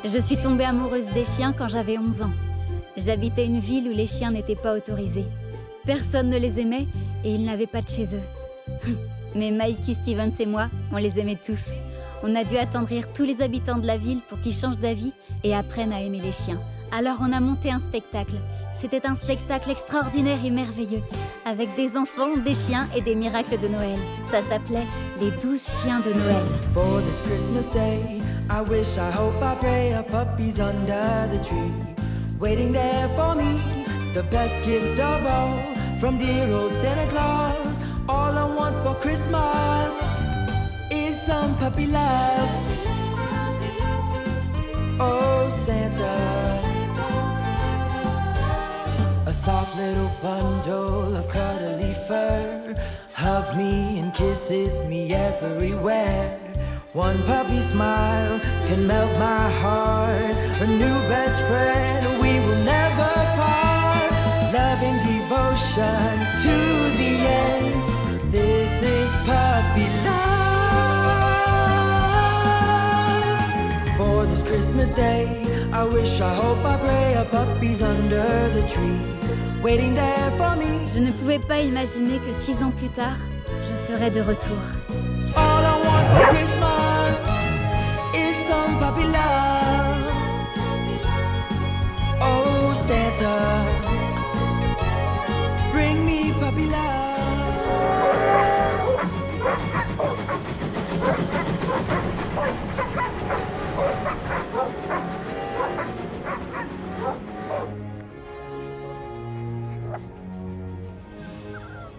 Je suis tombée amoureuse des chiens quand j'avais 11 ans. J'habitais une ville où les chiens n'étaient pas autorisés. Personne ne les aimait et ils n'avaient pas de chez eux. Mais Mikey Stevens et moi, on les aimait tous. On a dû attendrir tous les habitants de la ville pour qu'ils changent d'avis et apprennent à aimer les chiens. Alors on a monté un spectacle. C'était un spectacle extraordinaire et merveilleux, avec des enfants, des chiens et des miracles de Noël. Ça s'appelait Les 12 chiens de Noël. For this Christmas day, I wish, I hope, I pray a puppy's under the tree, waiting there for me, the best gift of all, from dear old Santa Claus. All I want for Christmas is some puppy love. Oh, Santa. A soft little bundle of cuddly fur hugs me and kisses me everywhere. One puppy smile can melt my heart. A new best friend, we will never part. Love and devotion to the end. This is puppy love. For this Christmas day, I wish, I hope, I pray a puppy's under the tree, waiting there for me. Je ne pouvais pas imaginer que 6 ans plus tard, je serais de retour. All I want for Christmas is some puppy love. Oh, Santa, bring me puppy love.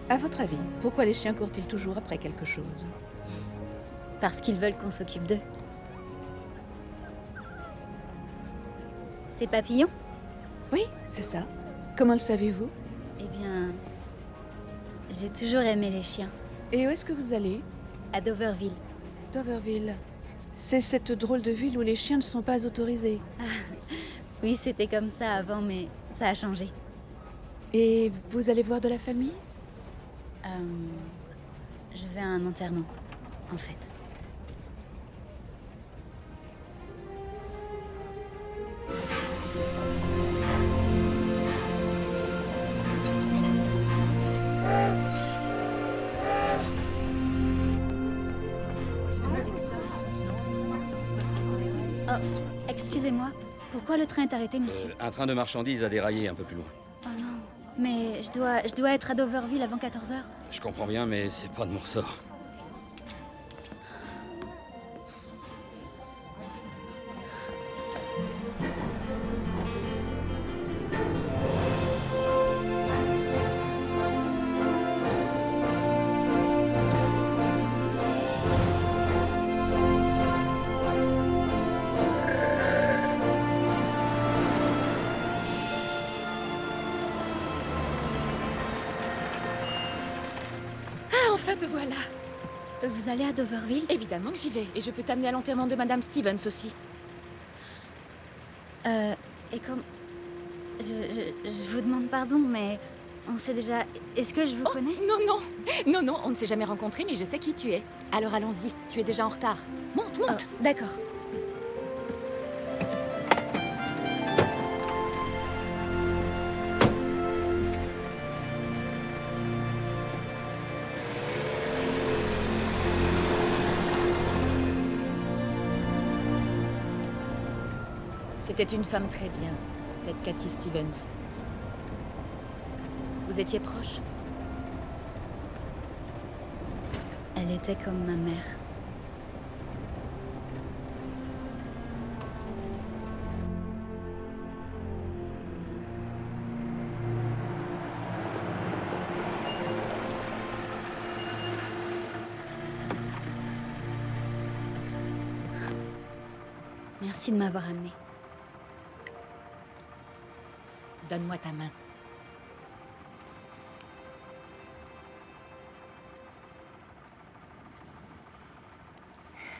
À votre avis, pourquoi les chiens courent-ils toujours après quelque chose? Parce qu'ils veulent qu'on s'occupe d'eux. C'est Papillon? Oui, c'est ça. Comment le savez-vous? Eh bien, j'ai toujours aimé les chiens. Et où est-ce que vous allez? À Doverville. Doverville. C'est cette drôle de ville où les chiens ne sont pas autorisés. Oui, c'était comme ça avant, mais ça a changé. Et vous allez voir de la famille? Je vais à un enterrement, en fait. Oh, excusez-moi. Pourquoi le train est arrêté, monsieur? Un train de marchandises a déraillé un peu plus loin. Oh non, mais je dois être à Doverville avant 14 h. Je comprends bien, mais c'est pas de mon ressort. Enfin, te voilà. Vous allez à Doverville? Évidemment que j'y vais. Et je peux t'amener à l'enterrement de Madame Stevens aussi. Et comme... Je vous demande pardon, mais on sait déjà... Est-ce que je vous connais? Non, non. Non, non, on ne s'est jamais rencontrés, mais je sais qui tu es. Alors allons-y, tu es déjà en retard. Monte, monte. Oh, d'accord. C'était une femme très bien, cette Cathy Stevens. Vous étiez proches? Elle était comme ma mère. Merci de m'avoir amenée. Donne-moi ta main.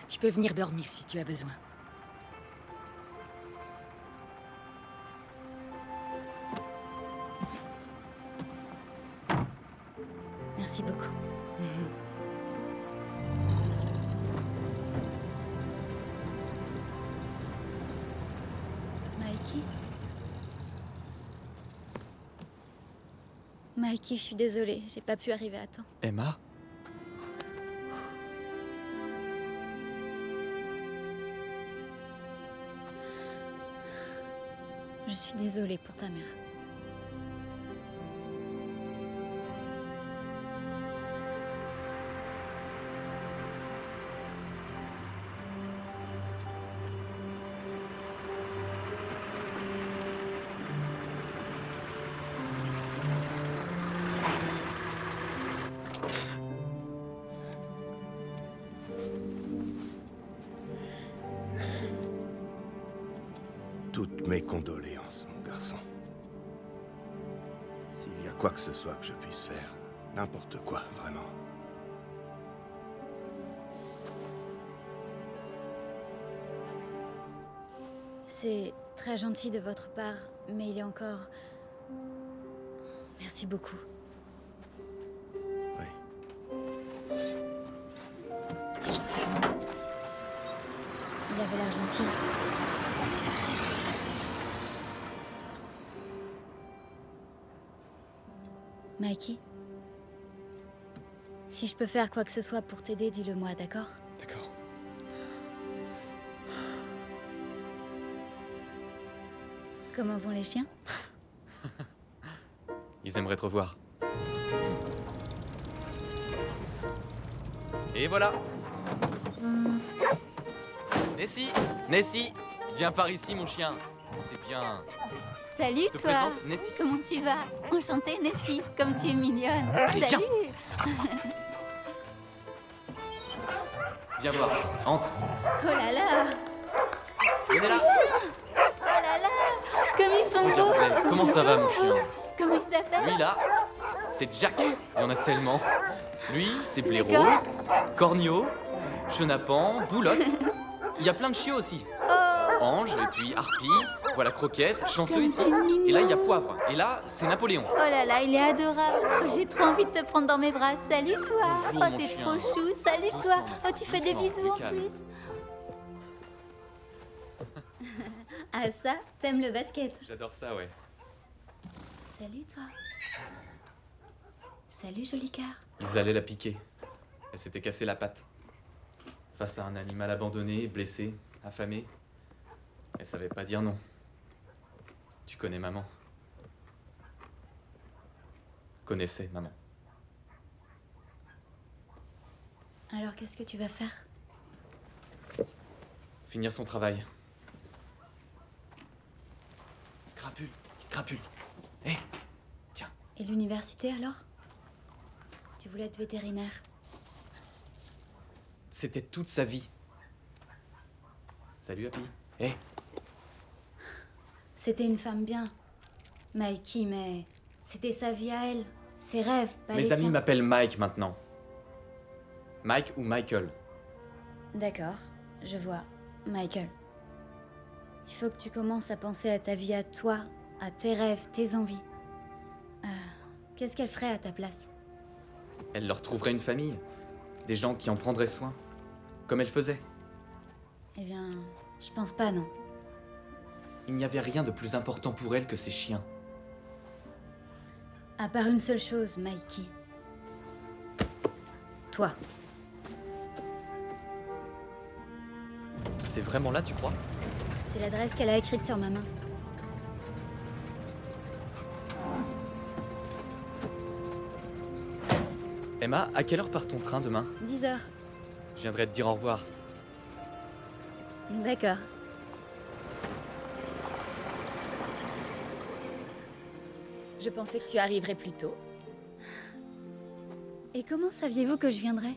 Tu peux venir dormir si tu as besoin. Merci beaucoup. Mikey, je suis désolée, j'ai pas pu arriver à temps. Emma? Je suis désolée pour ta mère. Toutes mes condoléances, mon garçon. S'il y a quoi que ce soit que je puisse faire, n'importe quoi, vraiment. C'est très gentil de votre part, mais il est encore... Merci beaucoup. Oui. Il avait l'air gentil. Mikey, si je peux faire quoi que ce soit pour t'aider, dis-le moi, d'accord? D'accord. Comment vont les chiens? Ils aimeraient te revoir. Et voilà. Nessie! Nessie! Viens par ici, mon chien. C'est bien. Salut Je te toi! présente Nessie. Comment tu vas? Enchantée Nessie, comme tu es mignonne. Allez, viens. Salut! Viens voir. Entre. Oh là là! Tous ces Venez là. chiens! Oh là là! Comme ils sont beaux! Regarde, comment ça va, mon chien? Comment il s'appelle? Lui, là, c'est Jack. Il y en a tellement. Lui, c'est Blaireau, D'accord. Cornio, Chenapan, Boulotte. Il y a plein de chiots aussi. Oh! Ange, et puis Harpie, voilà Croquette, Chanceux Comme ici. c'est mignon. Et là, il y a Poivre. Et là, c'est Napoléon. Oh là là, il est adorable. Oh, j'ai trop envie de te prendre dans mes bras. Salut toi. Bonjour, Oh, mon t'es chien. trop chou. Salut Doucement, toi. Oh, tu fais des doucement, bisous en plus calme. plus. Ah ça, t'aimes le basket. J'adore ça, ouais. Salut toi. Salut joli cœur. Ils allaient la piquer. Elle s'était cassé la patte. Face à un animal abandonné, blessé, affamé. Elle savait pas dire non. Tu connais maman. Connaissais maman. Alors qu'est-ce que tu vas faire? Finir son travail. Crapule, crapule. Hé, tiens. Et l'université alors? Tu voulais être vétérinaire. C'était toute sa vie. Salut, Happy. Hé, C'était une femme bien. Mikey, mais c'était sa vie à elle. Ses rêves, pas mes les amis tiens. m'appellent Mike maintenant. Mike ou Michael. D'accord, je vois. Michael. Il faut que tu commences à penser à ta vie à toi, à tes rêves, tes envies. Qu'est-ce qu'elle ferait à ta place? Elle leur trouverait une famille. Des gens qui en prendraient soin. Comme elle faisait. Eh bien, je pense pas, non. Il n'y avait rien de plus important pour elle que ses chiens. À part une seule chose, Mikey. Toi. C'est vraiment là, tu crois? C'est l'adresse qu'elle a écrite sur ma main. Emma, à quelle heure part ton train demain? 10 heures. Je viendrai te dire au revoir. D'accord. Je pensais que tu arriverais plus tôt. Et comment saviez-vous que je viendrais?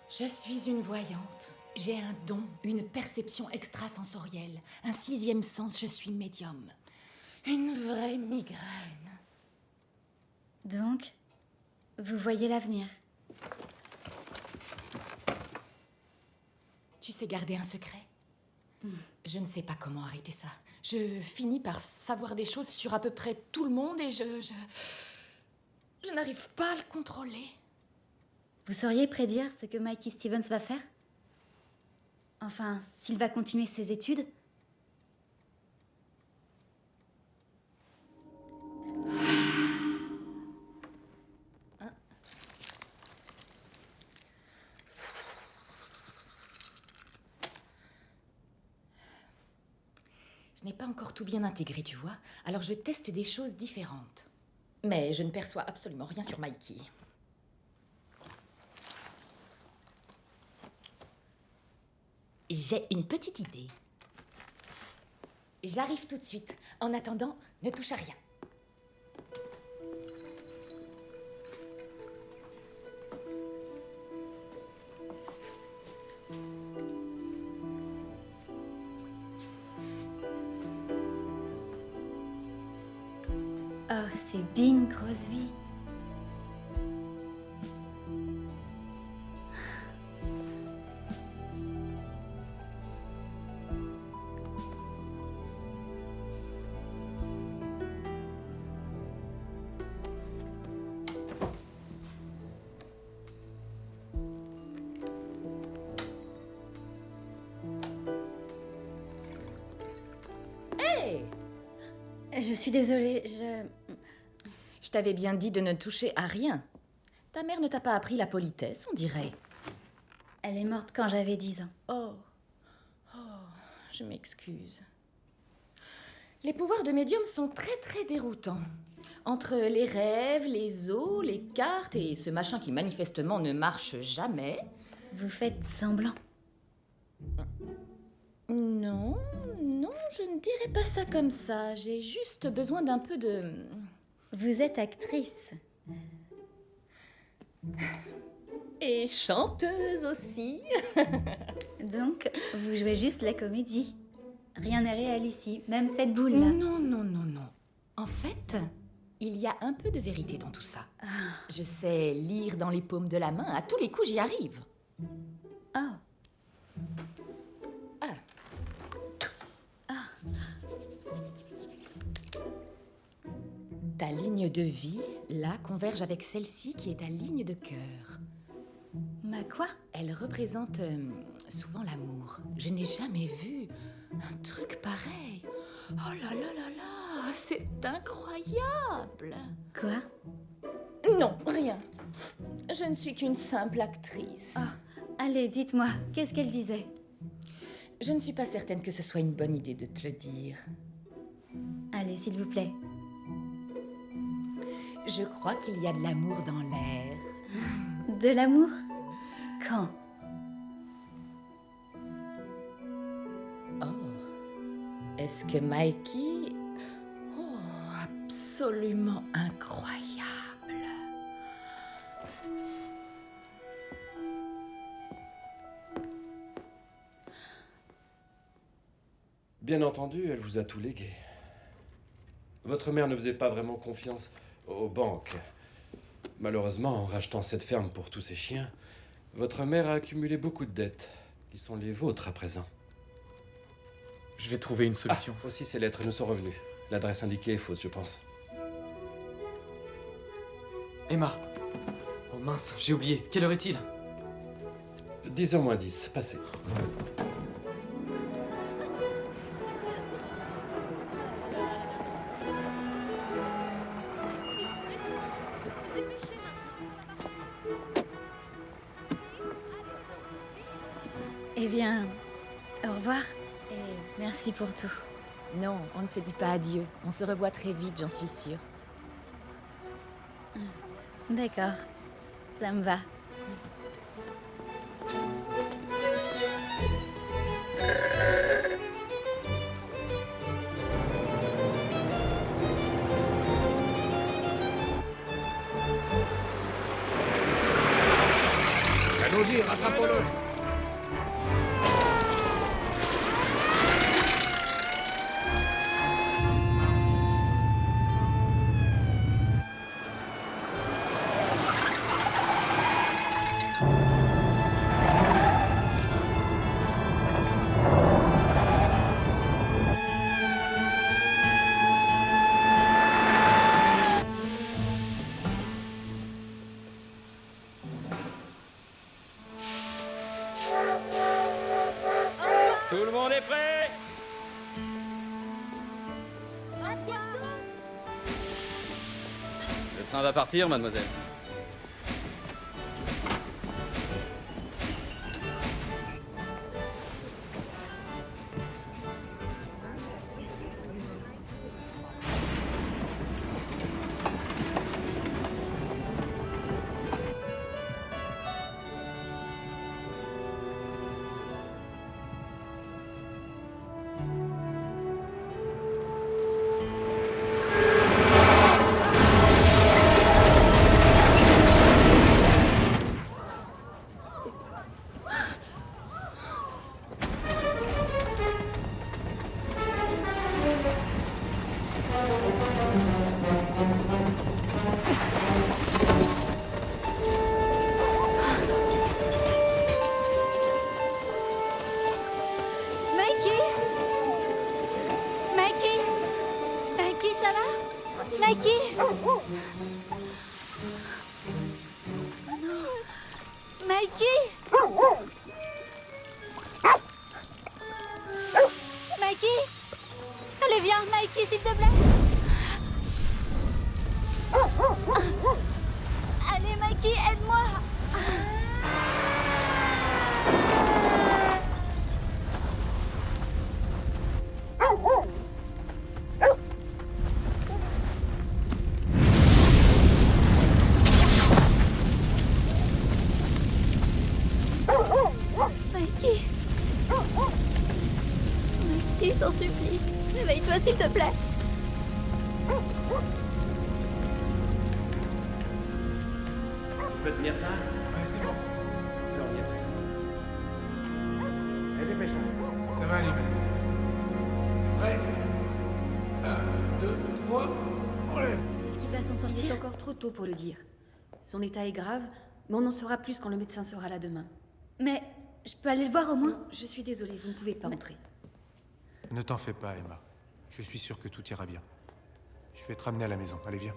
Je suis une voyante. J'ai un don, une perception extrasensorielle, un sixième sens, je suis médium. Une vraie migraine. Donc, Vous voyez l'avenir. Tu sais garder un secret? Je ne sais pas comment arrêter ça. Je finis par savoir des choses sur à peu près tout le monde et je n'arrive pas à le contrôler. Vous sauriez prédire ce que Mikey Stevens va faire? Enfin, s'il va continuer ses études? Je n'ai pas encore tout bien intégré, tu vois. Alors je teste des choses différentes. Mais je ne perçois absolument rien sur Mikey. J'ai une petite idée. J'arrive tout de suite. En attendant, ne touche à rien. Oh, c'est Bing Crosby. Hey! Je suis désolée, Je t'avais bien dit de ne toucher à rien. Ta mère ne t'a pas appris la politesse, on dirait. Elle est morte quand j'avais 10 ans. Oh, je m'excuse. Les pouvoirs de médium sont très très déroutants. Entre les rêves, les os, les cartes et ce machin qui manifestement ne marche jamais. Vous faites semblant. Non, je ne dirais pas ça comme ça. J'ai juste besoin d'un peu de... Vous êtes actrice. Et chanteuse aussi. Donc, vous jouez juste la comédie. Rien n'est réel ici, même cette boule-là. Non. En fait, il y a un peu de vérité dans tout ça. Je sais lire dans les paumes de la main. À tous les coups, j'y arrive. Oh. Ta ligne de vie, là, converge avec celle-ci qui est ta ligne de cœur. Ma quoi? Elle représente souvent l'amour. Je n'ai jamais vu un truc pareil. Oh là là là là, c'est incroyable. Quoi? Non, rien. Je ne suis qu'une simple actrice. Oh, allez, dites-moi, qu'est-ce qu'elle disait? Je ne suis pas certaine que ce soit une bonne idée de te le dire. Allez, s'il vous plaît. Je crois qu'il y a de l'amour dans l'air. De l'amour? Quand? Oh, est-ce que Mikey... Oh, absolument incroyable. Bien entendu, elle vous a tout légué. Votre mère ne faisait pas vraiment confiance aux banques. Malheureusement, en rachetant cette ferme pour tous ses chiens, votre mère a accumulé beaucoup de dettes, qui sont les vôtres à présent. Je vais trouver une solution. Aussi, ces lettres nous sont revenues. L'adresse indiquée est fausse, je pense. Emma. Oh mince, j'ai oublié. Quelle heure est-il? 10h moins 10, passez. Eh bien, au revoir et merci pour tout. Non, on ne se dit pas adieu. On se revoit très vite, j'en suis sûre. D'accord, ça me va. Allons-y, rattrapons-le. train va partir, mademoiselle. Mikey Mikey Mikey, ça va? Mikey Oh non Mikey Mikey Allez, viens, Mikey, s'il te plaît. Allez, Mikey, aide-moi. Mikey. Mikey, je t'en supplie. Réveille-toi, s'il te plaît. Tu peux tenir ça? Ouais, c'est bon. Florian. Allez, dépêche-toi. Ça va aller, mademoiselle. Prêt? 1, 2, 3, enlève. Est-ce qu'il va s'en Il sortir? est encore trop tôt pour le dire. Son état est grave, mais on en saura plus quand le médecin sera là demain. Mais je peux aller le voir au moins? Je suis désolée, vous ne pouvez pas entrer. Ne t'en fais pas, Emma. Je suis sûr que tout ira bien. Je vais te ramener à la maison. Allez, viens.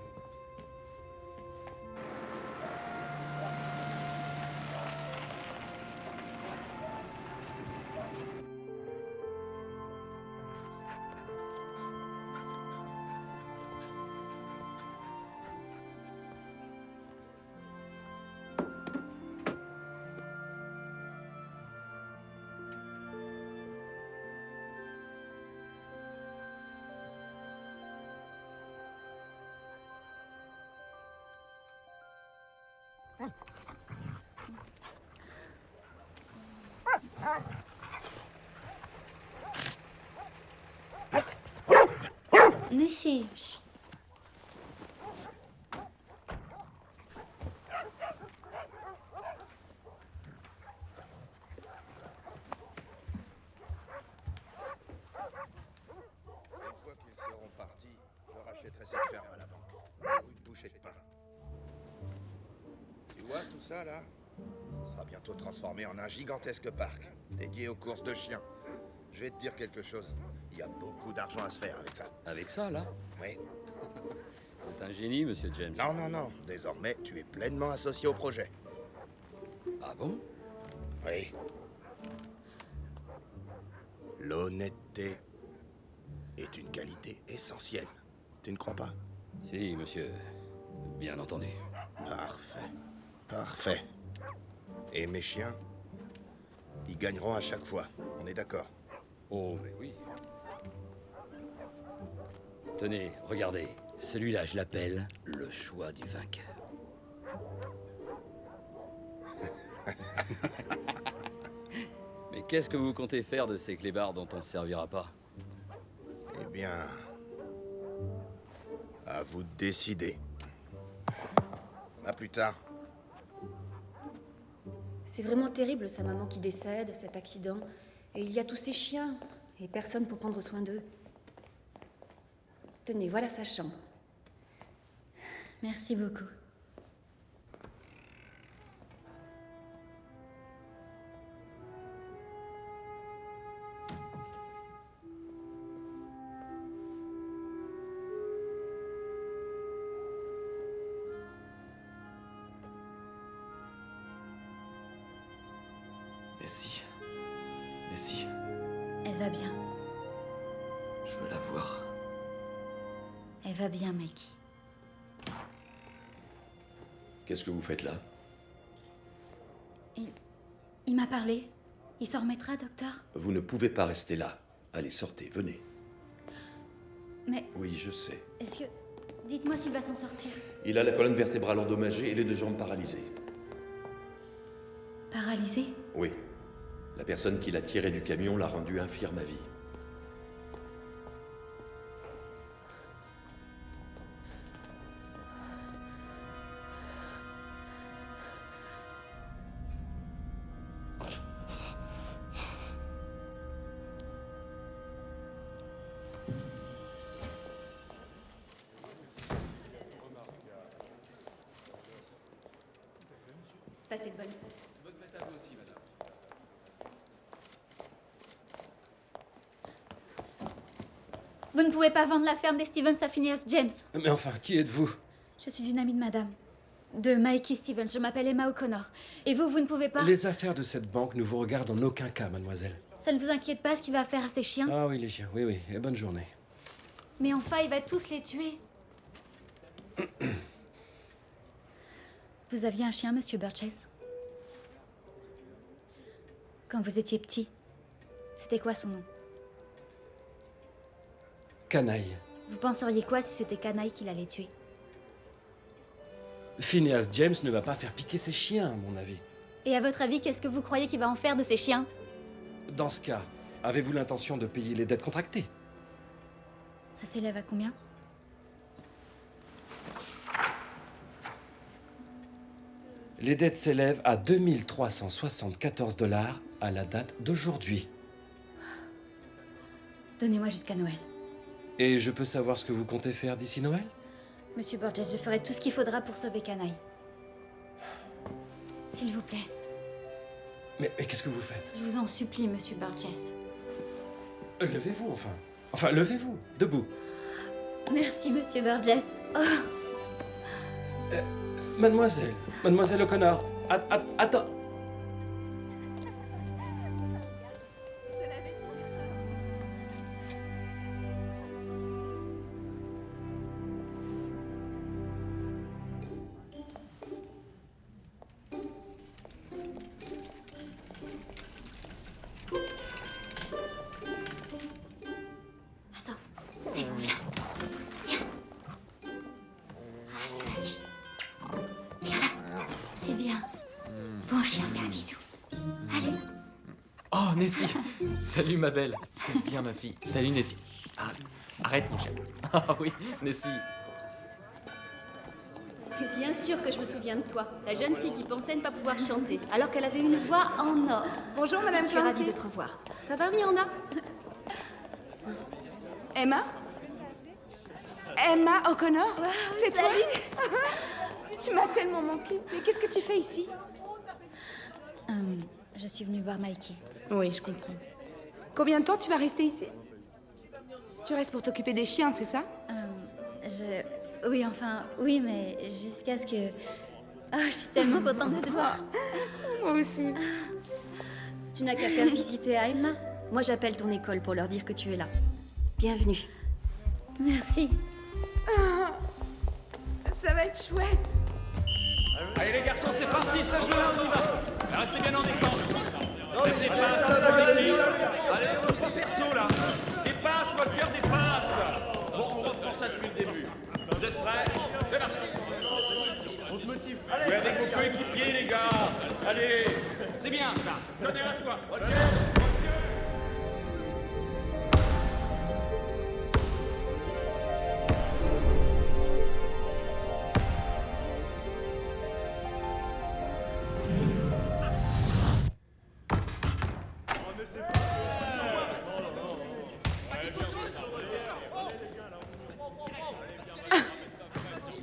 Nessie. Chut. Une fois qu'ils seront partis, je rachèterai cette ferme à la banque. Pour une bouchée de pain. Tu vois tout ça là? Ça sera bientôt transformé en un gigantesque parc, dédié aux courses de chiens. Je vais te dire quelque chose. Il y a beaucoup d'argent à se faire avec ça. Avec ça, là? Oui. C'est un génie, monsieur James. Non, non, non. Désormais, tu es pleinement associé au projet. Ah bon? Oui. L'honnêteté est une qualité essentielle. Tu ne crois pas? Si, monsieur. Bien entendu. Parfait. Parfait. Et mes chiens, ils gagneront à chaque fois. On est d'accord? Oh, mais oui. Tenez, regardez. Celui-là, je l'appelle le choix du vainqueur. Mais qu'est-ce que vous comptez faire de ces clébards dont on ne se servira pas? Eh bien, à vous de décider. À plus tard. C'est vraiment terrible, sa maman qui décède, cet accident. Et il y a tous ces chiens, et personne pour prendre soin d'eux. Tenez, voilà sa chambre. Merci beaucoup. Nessie. Nessie, Elle va bien. je veux la voir. Elle va bien, Mikey. Qu'est-ce que vous faites là? Il m'a parlé. Il s'en remettra, docteur? Vous ne pouvez pas rester là. Allez, sortez, venez. Mais Oui, je sais. est-ce que... Dites-moi s'il va s'en sortir. Il a la colonne vertébrale endommagée et les 2 jambes paralysées. Paralysé? Oui. La personne qui l'a tiré du camion l'a rendu infirme à vie. Passez de bonne. Vous ne pouvez pas vendre la ferme des Stevens à Phineas James. Mais enfin, qui êtes-vous? Je suis une amie de madame. De Mikey Stevens. Je m'appelle Emma O'Connor. Et vous ne pouvez pas... Les affaires de cette banque ne vous regardent en aucun cas, mademoiselle. Ça ne vous inquiète pas ce qu'il va faire à ses chiens? Ah oui, les chiens, oui, et bonne journée. Mais enfin, il va tous les tuer. Vous aviez un chien, monsieur Burgess? Quand vous étiez petit, c'était quoi son nom? Canaille. Vous penseriez quoi si c'était Canaille qui l'allait tuer? Phineas James ne va pas faire piquer ses chiens, à mon avis. Et à votre avis, qu'est-ce que vous croyez qu'il va en faire de ces chiens? Dans ce cas, avez-vous l'intention de payer les dettes contractées? Ça s'élève à combien? Les dettes s'élèvent à 2374 $ à la date d'aujourd'hui. Donnez-moi jusqu'à Noël. Et je peux savoir ce que vous comptez faire d'ici Noël? Monsieur Burgess, je ferai tout ce qu'il faudra pour sauver Canaille. S'il vous plaît. Mais qu'est-ce que vous faites? Je vous en supplie, monsieur Burgess. Levez-vous, enfin. Enfin, levez-vous, debout. Merci, monsieur Burgess. Oh. Mademoiselle O'Connor, attends. Attends, c'est bon, viens. Viens. Allez, vas-y. Viens là. C'est bien. Bon chien, fais un bisou. Allez. Oh, Nessie. Salut, ma belle. C'est bien, ma fille. Salut, Nessie. Ah, arrête, mon chien. Ah oui, Nessie. Bien sûr que je me souviens de toi, la jeune fille qui pensait ne pas pouvoir chanter, alors qu'elle avait une voix en or. Bonjour, Madame Je suis Clancy. ravie de te revoir. Ça va, Miranda? Emma? Emma O'Connor? C'est toi? Tu m'as tellement manqué. Mais qu'est-ce que tu fais ici? Je suis venue voir Mikey. Oui, je comprends. Combien de temps tu vas rester ici? Tu restes pour t'occuper des chiens, c'est ça? Oui, enfin, oui, mais jusqu'à ce que... Oh, je suis tellement contente de te voir. Moi aussi. Tu n'as qu'à faire visiter à Emma. Moi, j'appelle ton école pour leur dire que tu es là. Bienvenue. Merci. Ça va être chouette. Allez les garçons, c'est parti, ça joue là, on y va. Restez bien en défense. Faites des passes, allez, pas perso là. Des passes, moi le cœur des passes. Bon, on reprend ça depuis le début. Vous êtes prêts? C'est parti. On se motive. Jouez avec vos coéquipiers, les gars. Allez, c'est bien ça. Donnez à toi. Ok.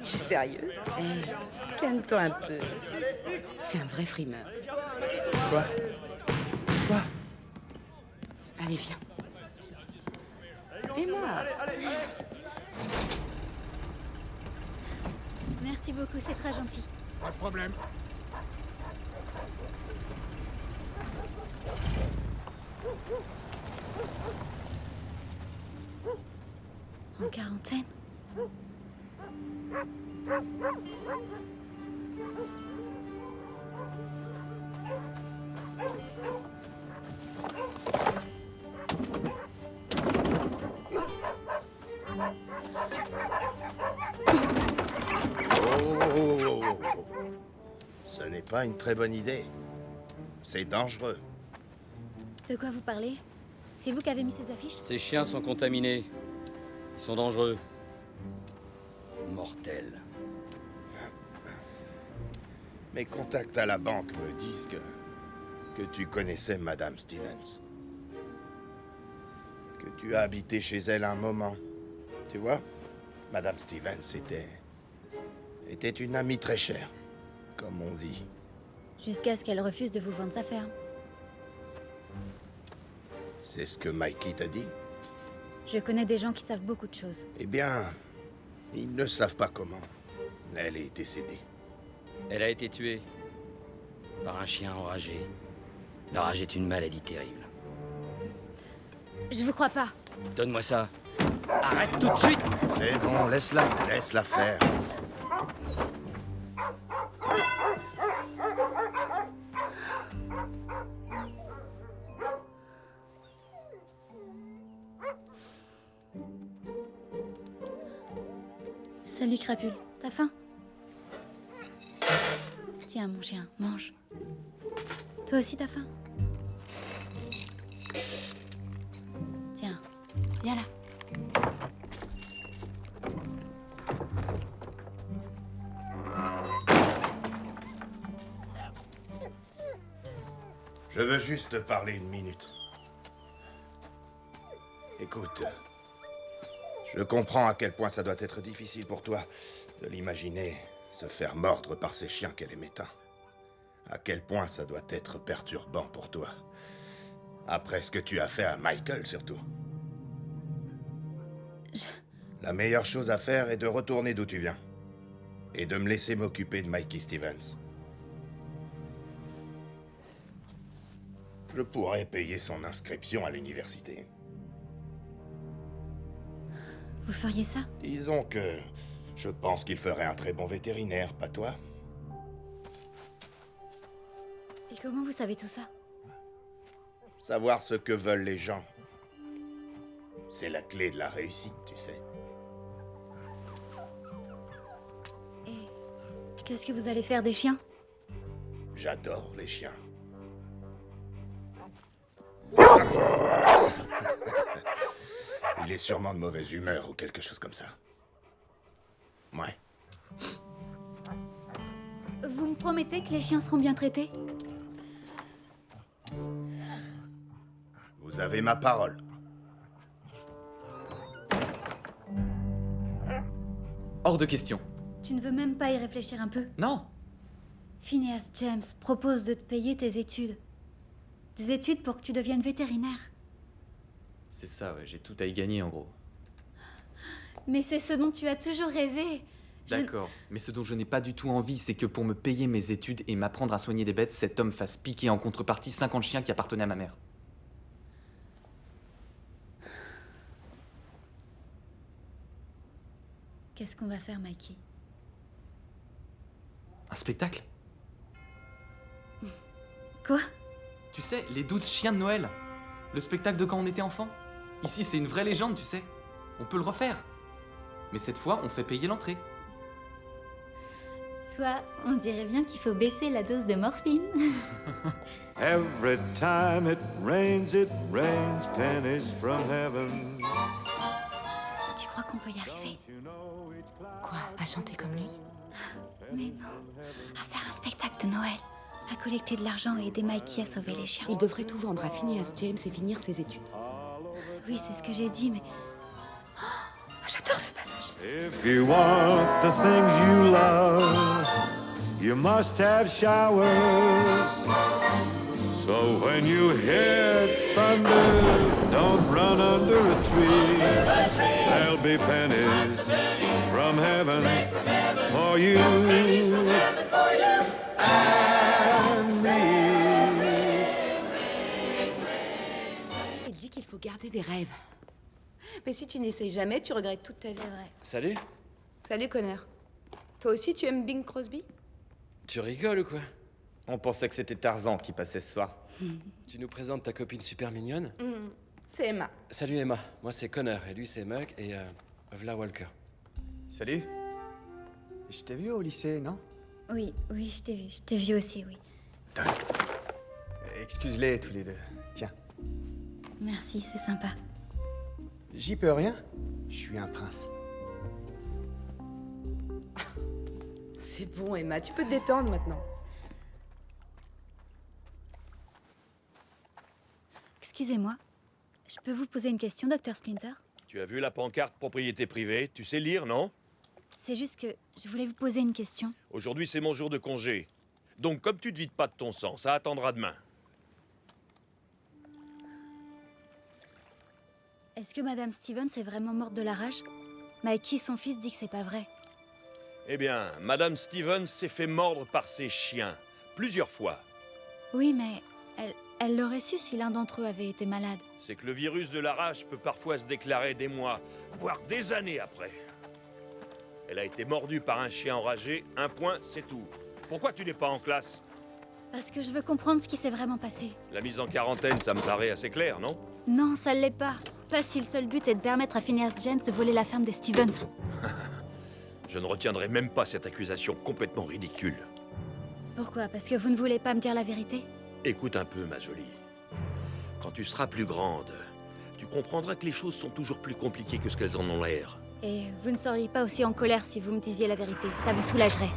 Tu es sérieux? Calme-toi un peu. C'est un vrai frimeur. Quoi? Allez, viens. Emma. Merci beaucoup, c'est très gentil. Pas de problème. En quarantaine? trop. Ce n'est pas une très bonne idée. C'est dangereux. De quoi vous parlez? C'est vous qui avez mis ces affiches? Ces chiens sont contaminés. Ils sont dangereux. Mortels. Mes contacts à la banque me disent que tu connaissais Madame Stevens. Que tu as habité chez elle un moment. Tu vois, Madame Stevens était une amie très chère, comme on dit. Jusqu'à ce qu'elle refuse de vous vendre sa ferme. C'est ce que Mikey t'a dit? Je connais des gens qui savent beaucoup de choses. Eh bien, ils ne savent pas comment. Elle est décédée. Elle a été tuée par un chien enragé. La rage est une maladie terrible. Je vous crois pas. Donne-moi ça. Arrête tout de suite! C'est bon, laisse-la faire. Salut Crapule, t'as faim? Tiens mon chien, mange. Toi aussi t'as faim? Tiens, viens là. Je veux juste te parler une minute. Écoute, je comprends à quel point ça doit être difficile pour toi de l'imaginer se faire mordre par ces chiens qu'elle aimait tant. À quel point ça doit être perturbant pour toi. Après ce que tu as fait à Michael, surtout. La meilleure chose à faire est de retourner d'où tu viens. Et de me laisser m'occuper de Mikey Stevens. Je pourrais payer son inscription à l'université. Vous feriez ça? Disons que je pense qu'il ferait un très bon vétérinaire, pas toi? Et comment vous savez tout ça? Savoir ce que veulent les gens, c'est la clé de la réussite, tu sais. Et qu'est-ce que vous allez faire des chiens? J'adore les chiens. Il est sûrement de mauvaise humeur ou quelque chose comme ça. Ouais. Vous me promettez que les chiens seront bien traités? Vous avez ma parole. Hors de question. Tu ne veux même pas y réfléchir un peu? Non. Phineas James propose de te payer tes études. Des études pour que tu deviennes vétérinaire. C'est ça, ouais, j'ai tout à y gagner en gros. Mais c'est ce dont tu as toujours rêvé. D'accord, mais ce dont je n'ai pas du tout envie, c'est que pour me payer mes études et m'apprendre à soigner des bêtes, cet homme fasse piquer en contrepartie 50 chiens qui appartenaient à ma mère. Qu'est-ce qu'on va faire, Mikey? Un spectacle? Quoi? Tu sais, les 12 chiens de Noël. Le spectacle de quand on était enfant. Ici, c'est une vraie légende, tu sais. On peut le refaire. Mais cette fois, on fait payer l'entrée. Toi, on dirait bien qu'il faut baisser la dose de morphine. Every time it rains, pennies from heaven. Tu crois qu'on peut y arriver? Quoi? À chanter comme lui? Mais non, à faire un spectacle de Noël, à collecter de l'argent et aider Mikey à sauver les chiens. Il devrait tout vendre à Phineas James et finir ses études. Oui, c'est ce que j'ai dit, mais... Oh, j'adore ce passage. If you want the things you love, you must have showers. So when you hear thunder, don't run under a tree. There'll be pennies from heaven for you and me. Il dit qu'il faut garder des rêves. Mais si tu n'essayes jamais, tu regrettes toute ta vie. C'est vrai. Salut. Salut, Connor. Toi aussi, tu aimes Bing Crosby? Tu rigoles ou quoi? On pensait que c'était Tarzan qui passait ce soir. Tu nous présentes ta copine super mignonne? C'est Emma. Salut Emma, moi c'est Connor et lui c'est Mug et v'là Walker. Salut. Je t'ai vu au lycée, non? Oui, oui, je t'ai vu aussi, oui. Excuse-les tous les deux. Tiens. Merci, c'est sympa. J'y peux rien. Je suis un prince. C'est bon, Emma, tu peux te détendre maintenant. Excusez-moi, je peux vous poser une question, Dr. Splinter? Tu as vu la pancarte propriété privée? Tu sais lire, non? C'est juste que je voulais vous poser une question. Aujourd'hui, c'est mon jour de congé. Donc, comme tu te vides pas de ton sang, ça attendra demain. Est-ce que Madame Stevens est vraiment morte de la rage? Mikey, son fils, dit que c'est pas vrai. Eh bien, Madame Stevens s'est fait mordre par ses chiens. Plusieurs fois. Oui, mais elle l'aurait su si l'un d'entre eux avait été malade. C'est que le virus de la rage peut parfois se déclarer des mois, voire des années après. Elle a été mordue par un chien enragé, un point, c'est tout. Pourquoi tu n'es pas en classe? Parce que je veux comprendre ce qui s'est vraiment passé. La mise en quarantaine, ça me paraît assez clair, non? Non, ça l'est pas. Pas si le seul but est de permettre à Phineas James de voler la ferme des Stevens. Je ne retiendrai même pas cette accusation complètement ridicule. Pourquoi? Parce que vous ne voulez pas me dire la vérité? Écoute un peu, ma jolie. Quand tu seras plus grande, tu comprendras que les choses sont toujours plus compliquées que ce qu'elles en ont l'air. Et vous ne seriez pas aussi en colère si vous me disiez la vérité. Ça vous soulagerait.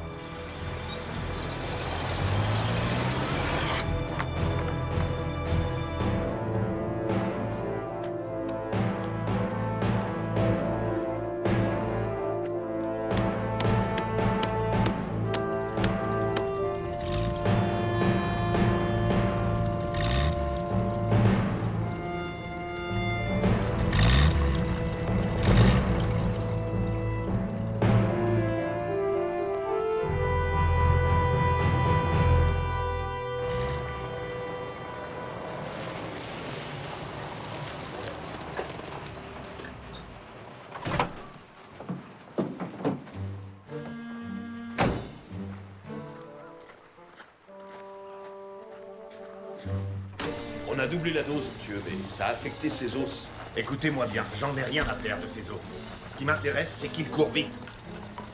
On a doublé la dose, monsieur, mais ça a affecté ses os. Écoutez-moi bien, j'en ai rien à faire de ces os. Ce qui m'intéresse, c'est qu'il court vite.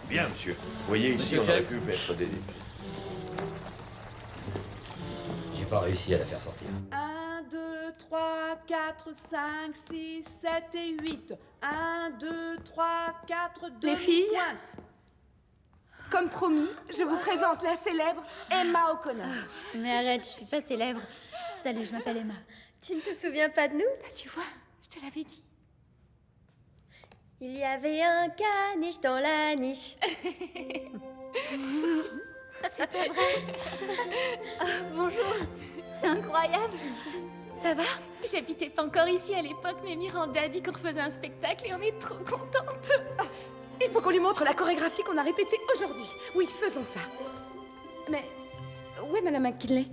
Bien, monsieur. Vous voyez, ici, Monsieur on aurait James. pu mettre des... J'ai pas réussi à la faire sortir. 1, 2, 3, 4, 5, 6, 7 et 8. 1, 2, 3, 4, 2. Les filles, comme promis, je vous présente la célèbre Emma O'Connor. Mais arrête, je suis pas célèbre. Salut, je m'appelle Emma. Tu ne te souviens pas de nous? Bah, tu vois, je te l'avais dit. Il y avait un caniche dans la niche. C'est pas vrai. Bonjour, c'est incroyable. Ça va? J'habitais pas encore ici à l'époque, mais Miranda a dit qu'on refaisait un spectacle et on est trop contente. Il faut qu'on lui montre la chorégraphie qu'on a répétée aujourd'hui. Oui, faisons ça. Mais où est Madame McKinley?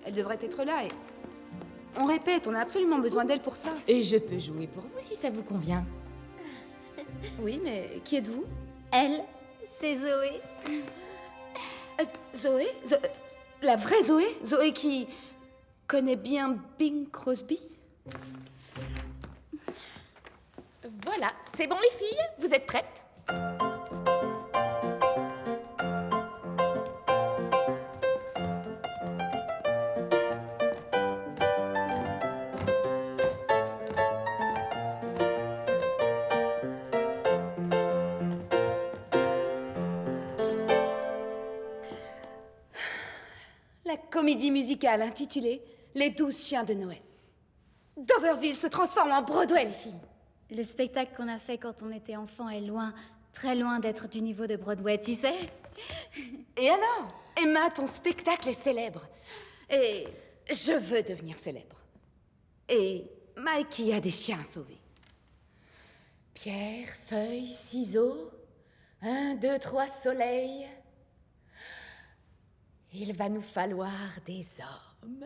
Elle devrait être là et... On répète, on a absolument besoin d'elle pour ça. Et je peux jouer pour vous si ça vous convient. Oui, mais qui êtes-vous? Elle, c'est Zoé. Zoé? La vraie Zoé? Zoé qui connaît bien Bing Crosby? Voilà, c'est bon les filles, vous êtes prêtes? La comédie musicale intitulée Les 12 chiens de Noël. Doverville se transforme en Broadway, les filles. Le spectacle qu'on a fait quand on était enfant est loin, très loin d'être du niveau de Broadway, tu sais. Et alors, Emma, ton spectacle est célèbre. Et je veux devenir célèbre. Et Mikey a des chiens à sauver. Pierre, feuille, ciseaux. 1, 2, 3 soleils. Il va nous falloir des hommes.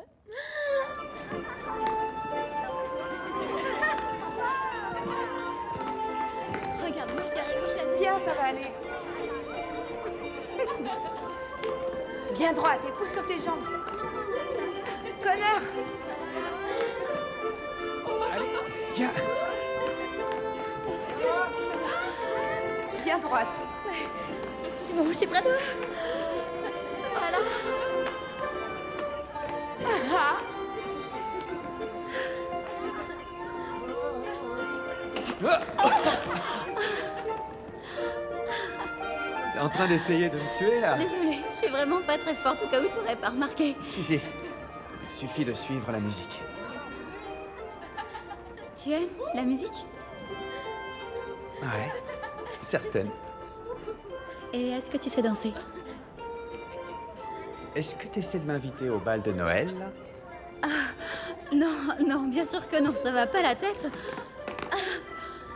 Regarde, ma chérie, couche-toi. Bien, ça va aller. Bien droite et pousse sur tes jambes. Connor! Allez, viens. Bien droite. C'est bon, je suis prête. en train d'essayer de me tuer, là? Désolée, je suis vraiment pas très forte au cas où t'aurais pas remarqué. Si. Il suffit de suivre la musique. Tu aimes la musique? Ouais, certaine. Et est-ce que tu sais danser? Est-ce que t'essaies de m'inviter au bal de Noël, là? Non, bien sûr que non, ça va pas la tête.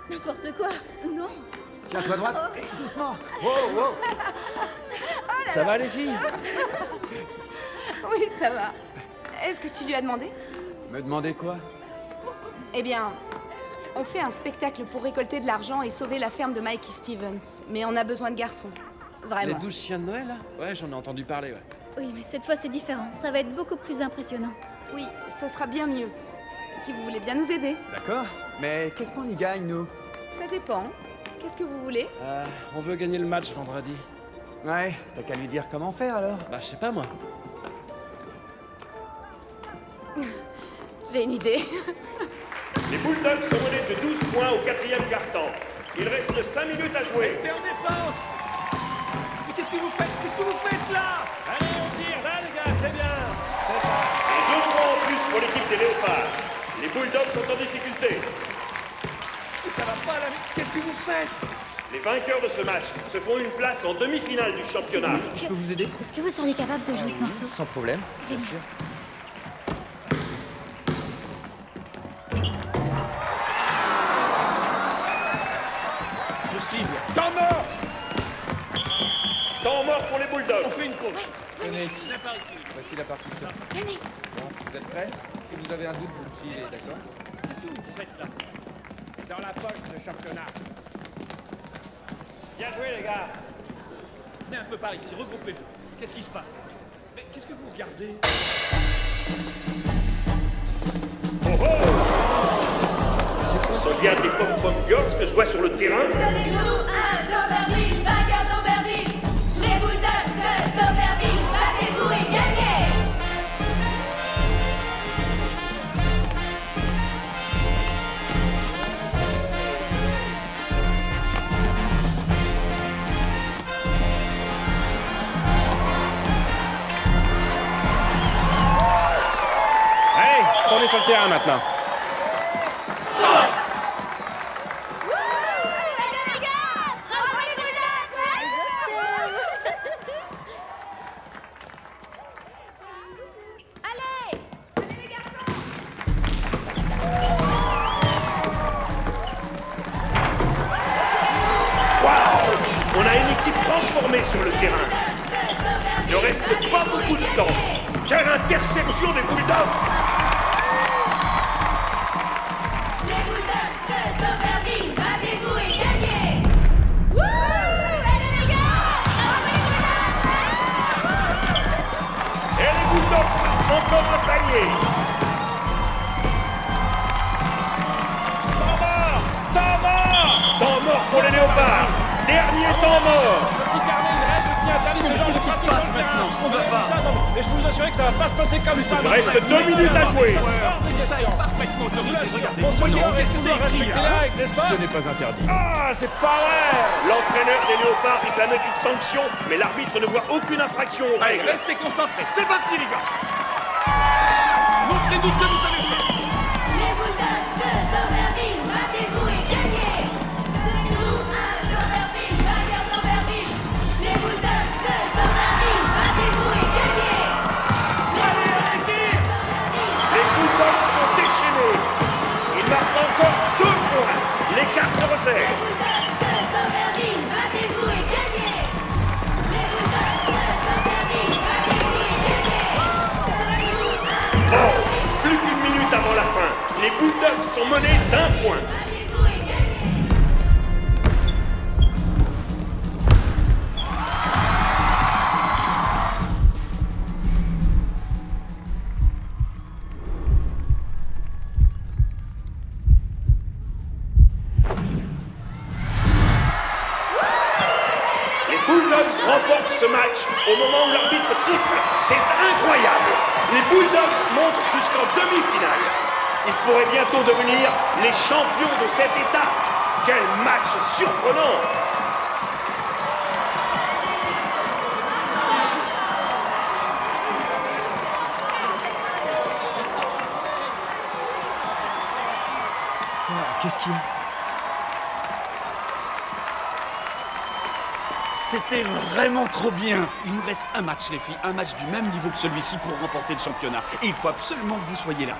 N'importe quoi, non. Tiens-toi droite, doucement. Oh Ça va les filles? Oui, ça va. Est-ce que tu lui as demandé? Me demander quoi? Eh bien, on fait un spectacle pour récolter de l'argent et sauver la ferme de Mikey Stevens. Mais on a besoin de garçons. Vraiment. Les 12 chiens de Noël, là? Ouais, j'en ai entendu parler, ouais. Oui, mais cette fois c'est différent, ça va être beaucoup plus impressionnant. Oui, ça sera bien mieux. Si vous voulez bien nous aider. D'accord, mais qu'est-ce qu'on y gagne, nous? Ça dépend. Qu'est-ce que vous voulez? On veut gagner le match vendredi. Ouais, t'as qu'à lui dire comment faire, alors. Bah, je sais pas, moi. J'ai une idée. Les Bulldogs sont menés de 12 points au 4e quart-temps. Il reste 5 minutes à jouer. Restez en défense! Mais qu'est-ce que vous faites? Qu'est-ce que vous faites là? Allez, on tire, là les gars, c'est bien. C'est ça. Et 2 points en plus pour l'équipe des Léopards. Les Bulldogs sont en difficulté. Mais ça va pas là, mais qu'est-ce que vous faites? Les vainqueurs de ce match se font une place en demi-finale du championnat. Je peux vous aider? Est-ce que vous seriez capable de jouer ce morceau? Sans problème, Génial. bien sûr. Possible. Temps mort! Temps mort pour les Bulldogs. On fait une pause. Tenez, Viens par ici. voici la partition. Venez. Bon, vous êtes prêts? Si vous avez un doute, vous me suivez, d'accord? Qu'est-ce que vous faites là? C'est dans la poche, le championnat. Bien joué les gars. Venez un peu par ici, regroupez-vous. Qu'est-ce qui se passe? Mais qu'est-ce que vous regardez? Oh oh! Ce sont bien des pom-pom girls que je vois sur le terrain. Donnez-nous un Doverville, vainqueur d'Auberville. Les Bulldogs de Doverville, battez-vous et gagnez. Allez, tournez sur le terrain maintenant. On a une équipe transformée sur le terrain. Il ne reste pas beaucoup de temps. Quelle interception des Bulldogs! Les Bulldogs de Doverville, battez-vous et gagnez. Wouh! Allez les gars! Et les Bulldogs marquent encore un panier. Temps mort! Temps mort! Temps mort pour les Léopards. Dernier temps mort. Petit carnet, une règle qui interdit ce genre de pratique sur le terrain. On va pas. Et je peux vous assurer que ça va pas se passer comme ça. Il reste 2 minutes à jouer. Ça est parfaitement autorisé. Regardez. On peut dire, est-ce que c'est respecté les règles, n'est-ce pas? Ce n'est pas interdit. Ah, c'est pas vrai! L'entraîneur des Léopards réclamait une sanction, mais l'arbitre ne voit aucune infraction aux Allez, règles. restez concentrés. C'est parti, les gars. Montrez-nous ce que vous savez faire. Les Bulldogs de Doverville, battez-vous et gagnez. Donnez-nous un Doverville, vainqueur d'Auberville. Les Bulldogs de Doverville, battez-vous et gagnez. Les Bulldogs sont déchaînés. Ils marquent encore 2 points. L'écart se resserre. Doverville, battez-vous et gagnez. Les Bulldogs de Doverville, battez-vous et gagnez. Donnez-nous un Oh, plus d'une minute avant la fin. Les Bulldogs sont menés d'1 point. battez-vous et gagnez. Les Bulldogs remportent ce match au moment où l'arbitre siffle. C'est incroyable. Les Bulldogs montent jusqu'en demi-finale. Ils pourraient bientôt devenir les champions de cet état. Quel match surprenant! Qu'est-ce qu'il y a? C'était vraiment trop bien. Il nous reste un match, les filles. Un match du même niveau que celui-ci pour remporter le championnat. Et il faut absolument que vous soyez là.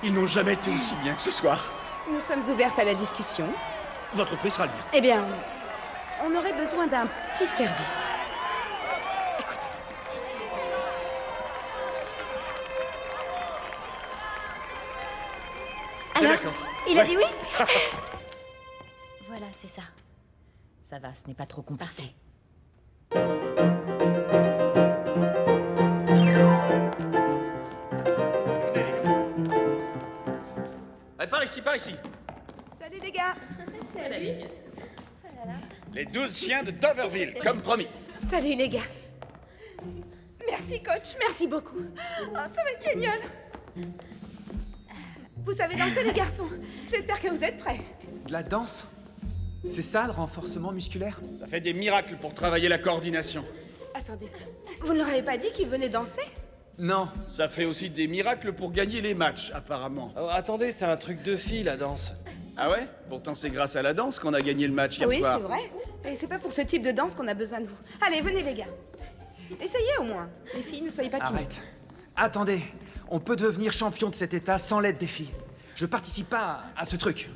Ils n'ont jamais été aussi bien que ce soir. Nous sommes ouvertes à la discussion. Votre prix sera le mien. Eh bien, on aurait besoin d'un petit service. Écoutez. C'est Alors, d'accord. il a dit oui? Voilà, c'est ça. Ça va, ce n'est pas trop compliqué. Allez, par ici, par ici. Salut les gars. Salut. Les 12 chiens de Doverville, comme promis. Salut les gars. Merci coach, merci beaucoup. Oh, ça va être génial. Vous savez danser les garçons. J'espère que vous êtes prêts. De la danse? C'est ça le renforcement musculaire? Ça fait des miracles pour travailler la coordination. Attendez, vous ne leur avez pas dit qu'ils venaient danser? Non. Ça fait aussi des miracles pour gagner les matchs, apparemment. Oh, attendez, c'est un truc de fille, la danse. Ah ouais? Pourtant, c'est grâce à la danse qu'on a gagné le match hier Oui, soir. c'est vrai. Et c'est pas pour ce type de danse qu'on a besoin de vous. Allez, venez les gars. Essayez au moins. Les filles, ne soyez pas timides. Arrête. Attendez, on peut devenir champion de cet état sans l'aide des filles. Je participe pas à ce truc.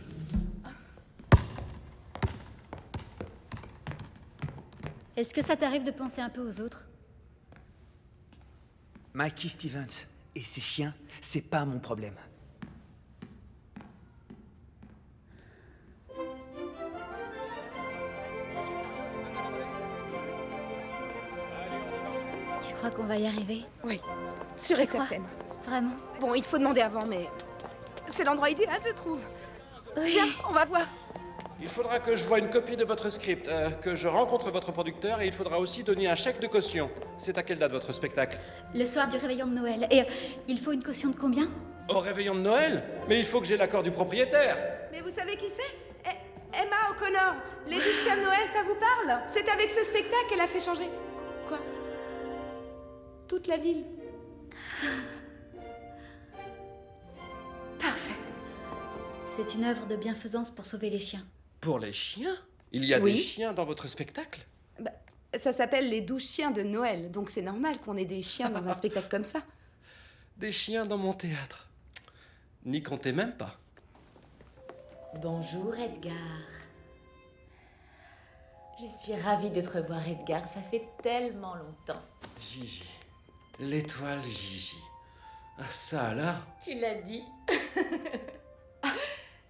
Est-ce que ça t'arrive de penser un peu aux autres? Mikey Stevens et ses chiens, c'est pas mon problème. Tu crois qu'on va y arriver? Oui, sûre et Tu crois? certaine. Vraiment? Bon, il faut demander avant, mais c'est l'endroit idéal, je trouve. Oui. Viens, on va voir. Il faudra que je voie une copie de votre script, que je rencontre votre producteur et il faudra aussi donner un chèque de caution. C'est à quelle date votre spectacle? Le soir du réveillon de Noël. Et il faut une caution de combien? Au réveillon de Noël? Mais il faut que j'ai l'accord du propriétaire. Mais vous savez qui c'est? Emma O'Connor. Les 12 chiens de Noël, ça vous parle? C'est avec ce spectacle qu'elle a fait changer... Quoi? Toute la ville. Parfait. C'est une œuvre de bienfaisance pour sauver les chiens. Pour les chiens? Il y a Oui. des chiens dans votre spectacle? Bah, ça s'appelle les 12 chiens de Noël, donc c'est normal qu'on ait des chiens dans un spectacle comme ça. Des chiens dans mon théâtre. N'y comptez même pas. Bonjour Edgar. Je suis ravie de te revoir Edgar, ça fait tellement longtemps. Gigi. L'étoile Gigi. Ah, ça alors? Tu l'as dit.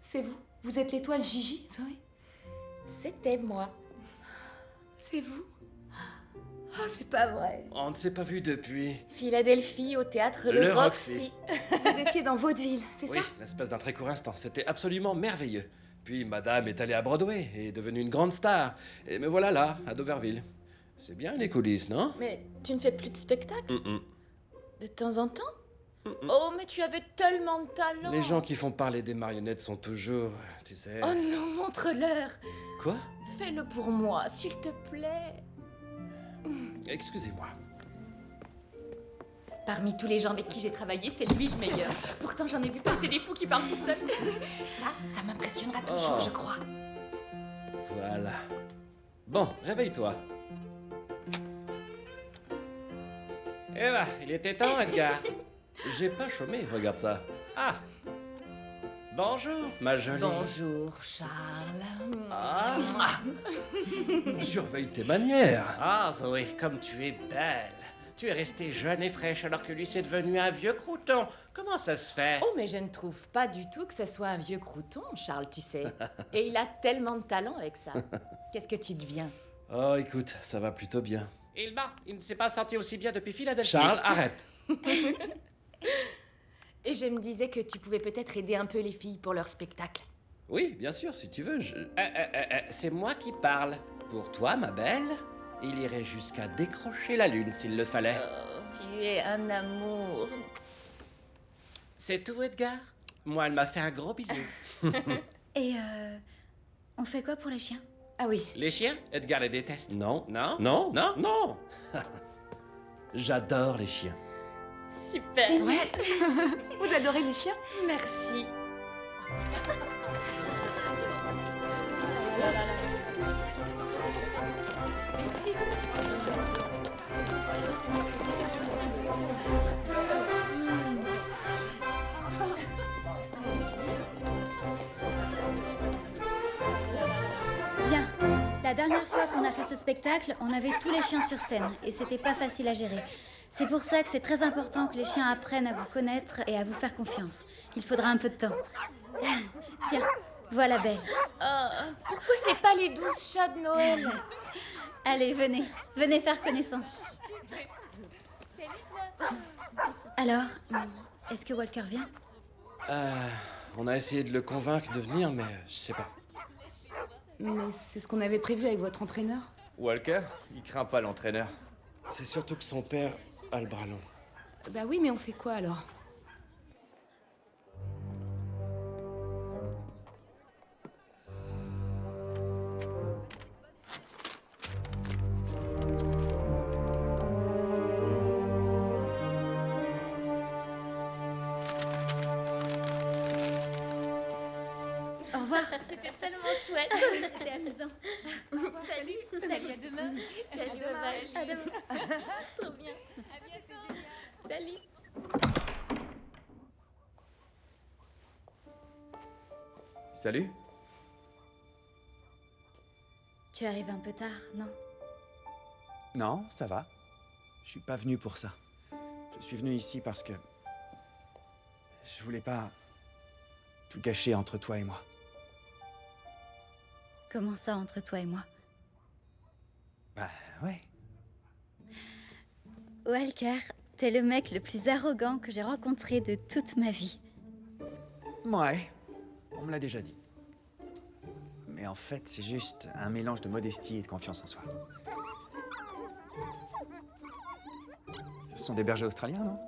C'est vous? Vous êtes l'étoile Gigi, Zoé? C'était moi. C'est vous? Oh, c'est pas vrai. On ne s'est pas vu depuis. Philadelphie, au théâtre Le Roxy. Vous étiez dans Vaudeville, c'est Oui, ça? l'espace d'un très court instant. C'était absolument merveilleux. Puis madame est allée à Broadway et est devenue une grande star. Et me voilà là, à Doverville. C'est bien les coulisses, non? Mais tu ne fais plus de spectacle? Mm-mm. De temps en temps? Oh, mais tu avais tellement de talent. Les gens qui font parler des marionnettes sont toujours, tu sais... Oh non, montre-leur. Quoi? Fais-le pour moi, s'il te plaît. Excusez-moi. Parmi tous les gens avec qui j'ai travaillé, c'est lui le meilleur. Pourtant, j'en ai vu passer des fous qui parlent tout seuls. Ça m'impressionnera toujours, Oh. je crois. Voilà. Bon, réveille-toi. Eh ben, il était temps, Edgar. J'ai pas chômé, regarde ça. Ah! Bonjour, ma jolie. Bonjour, Charles. Ah. Surveille tes manières. Ah, Zoé, comme tu es belle. Tu es restée jeune et fraîche alors que lui, c'est devenu un vieux crouton. Comment ça se fait? Oh, mais je ne trouve pas du tout que ce soit un vieux crouton, Charles, tu sais. Et il a tellement de talent avec ça. Qu'est-ce que tu deviens? Oh, écoute, ça va plutôt bien. Il ne s'est pas senti aussi bien depuis Philadelphie. Charles, arrête. Et je me disais que tu pouvais peut-être aider un peu les filles pour leur spectacle. Oui, bien sûr, si tu veux, C'est moi qui parle. Pour toi, ma belle, il irait jusqu'à décrocher la lune s'il le fallait. Oh, tu es un amour. C'est tout, Edgar? Moi, elle m'a fait un gros bisou. Et on fait quoi pour les chiens? Ah oui. Les chiens? Edgar les déteste. Non. Non? Non. Non? Non. J'adore les chiens. Super. Génial. Vous adorez les chiens? Merci. Bien. La dernière fois qu'on a fait ce spectacle, on avait tous les chiens sur scène et c'était pas facile à gérer. C'est pour ça que c'est très important que les chiens apprennent à vous connaître et à vous faire confiance. Il faudra un peu de temps. Tiens, voilà Belle. Pourquoi c'est pas les 12 chats de Noël? Allez, venez. Venez faire connaissance. Alors, est-ce que Walker vient? On a essayé de le convaincre de venir, mais je sais pas. Mais c'est ce qu'on avait prévu avec votre entraîneur. Walker, il craint pas l'entraîneur. C'est surtout que son père a le bras long. Bah oui, mais on fait quoi alors? Au revoir. C'était tellement chouette. C'était amusant. Salut, salut, à demain. Salut, bye. À demain. Trop bien. À bientôt. Salut. Salut. Tu arrives un peu tard, non? Non, ça va. Je suis pas venu pour ça. Je suis venu ici parce que... je voulais pas tout gâcher entre toi et moi. Comment ça, entre toi et moi? Bah, ouais. Walker, t'es le mec le plus arrogant que j'ai rencontré de toute ma vie. Ouais, on me l'a déjà dit. Mais en fait, c'est juste un mélange de modestie et de confiance en soi. Ce sont des bergers australiens, non?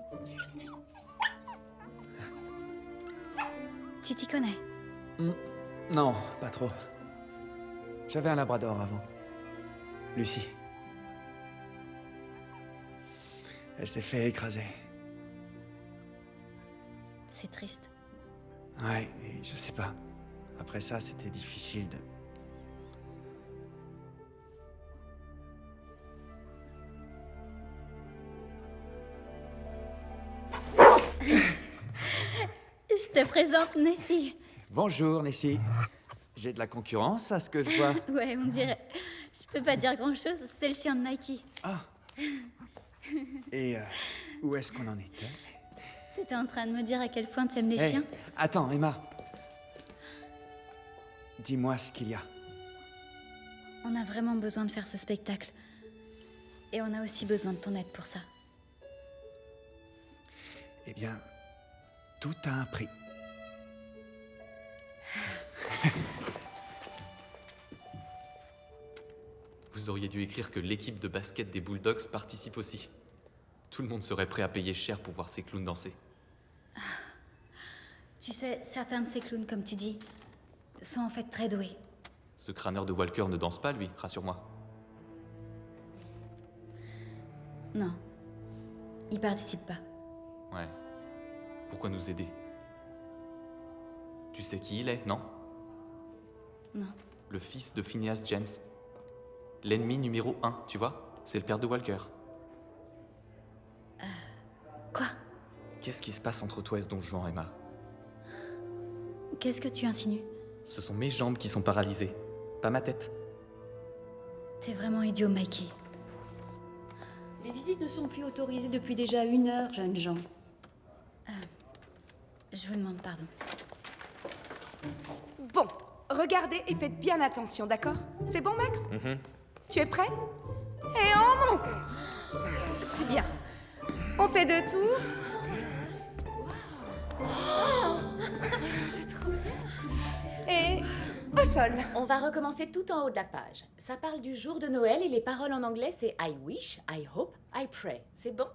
Tu t'y connais? Non, pas trop. J'avais un labrador avant. Lucie. Elle s'est fait écraser. C'est triste. Ouais, et je sais pas. Après ça, c'était difficile de... Je te présente Nessie. Bonjour, Nessie. J'ai de la concurrence à ce que je vois. Ouais, on dirait. Je peux pas dire grand-chose, c'est le chien de Mikey. Ah. Et où est-ce qu'on en était? T'étais en train de me dire à quel point tu aimes les Hey, chiens. attends, Emma. Dis-moi ce qu'il y a. On a vraiment besoin de faire ce spectacle. Et on a aussi besoin de ton aide pour ça. Eh bien, tout a un prix. Vous auriez dû écrire que l'équipe de basket des Bulldogs participe aussi. Tout le monde serait prêt à payer cher pour voir ces clowns danser. Tu sais, certains de ces clowns, comme tu dis, sont en fait très doués. Ce crâneur de Walker ne danse pas, lui, rassure-moi. Non. Ils participent pas. Ouais. Pourquoi nous aider? Tu sais qui il est, non? Non. Le fils de Phineas James. L'ennemi numéro 1, tu vois? C'est le père de Walker. Quoi? Qu'est-ce qui se passe entre toi et ce don Juan, Emma? Qu'est-ce que tu insinues? Ce sont mes jambes qui sont paralysées, pas ma tête. T'es vraiment idiot, Mikey. Les visites ne sont plus autorisées depuis déjà 1 heure, jeunes gens. Je vous demande pardon. Bon, regardez et faites bien attention, d'accord? C'est bon, Max? Tu es prêt? Et on monte! C'est bien. On fait 2 tours. C'est trop bien. Et au sol. On va recommencer tout en haut de la page. Ça parle du jour de Noël et les paroles en anglais, c'est I wish, I hope, I pray. C'est bon?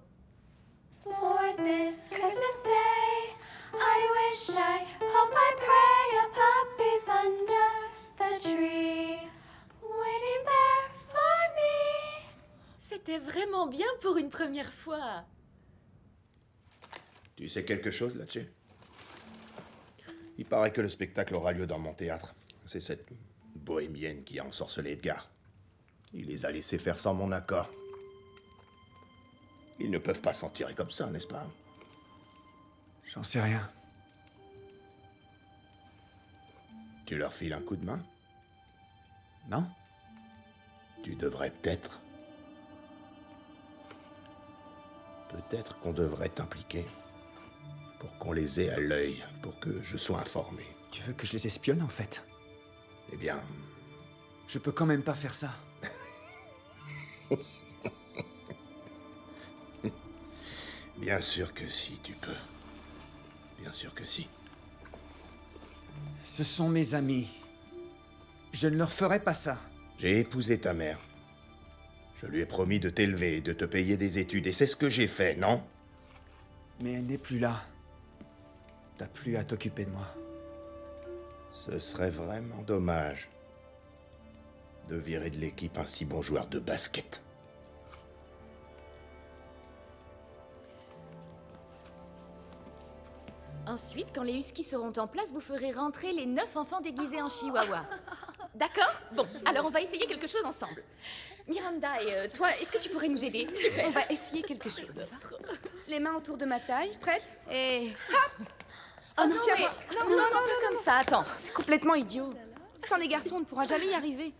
For this Christmas day, I wish, I hope, I pray a puppy's under the tree, waiting there for me. C'était vraiment bien pour une première fois. Tu sais quelque chose là-dessus? Il paraît que le spectacle aura lieu dans mon théâtre. C'est cette bohémienne qui a ensorcelé Edgar. Il les a laissés faire sans mon accord. Ils ne peuvent pas s'en tirer comme ça, n'est-ce pas? J'en sais rien. Tu leur files un coup de main? Non? Tu devrais peut-être. Peut-être qu'on devrait t'impliquer. Pour qu'on les ait à l'œil, pour que je sois informé. Tu veux que je les espionne, en fait? Eh bien... Je peux quand même pas faire ça. Bien sûr que si, tu peux. Bien sûr que si. Ce sont mes amis. Je ne leur ferai pas ça. J'ai épousé ta mère. Je lui ai promis de t'élever et de te payer des études, et c'est ce que j'ai fait, non? Mais elle n'est plus là. T'as plus à t'occuper de moi. Ce serait vraiment dommage de virer de l'équipe un si bon joueur de basket. Ensuite, quand les huskies seront en place, vous ferez rentrer les 9 enfants déguisés en chihuahua. D'accord? Bon, alors on va essayer quelque chose ensemble. Miranda et toi, est-ce que tu pourrais nous aider? Super. On va essayer quelque chose. Les mains autour de ma taille, prête? Et hop! Oh non, tiens, mais... non, pas comme ça, attends. C'est complètement idiot. Sans les garçons, on ne pourra jamais y arriver.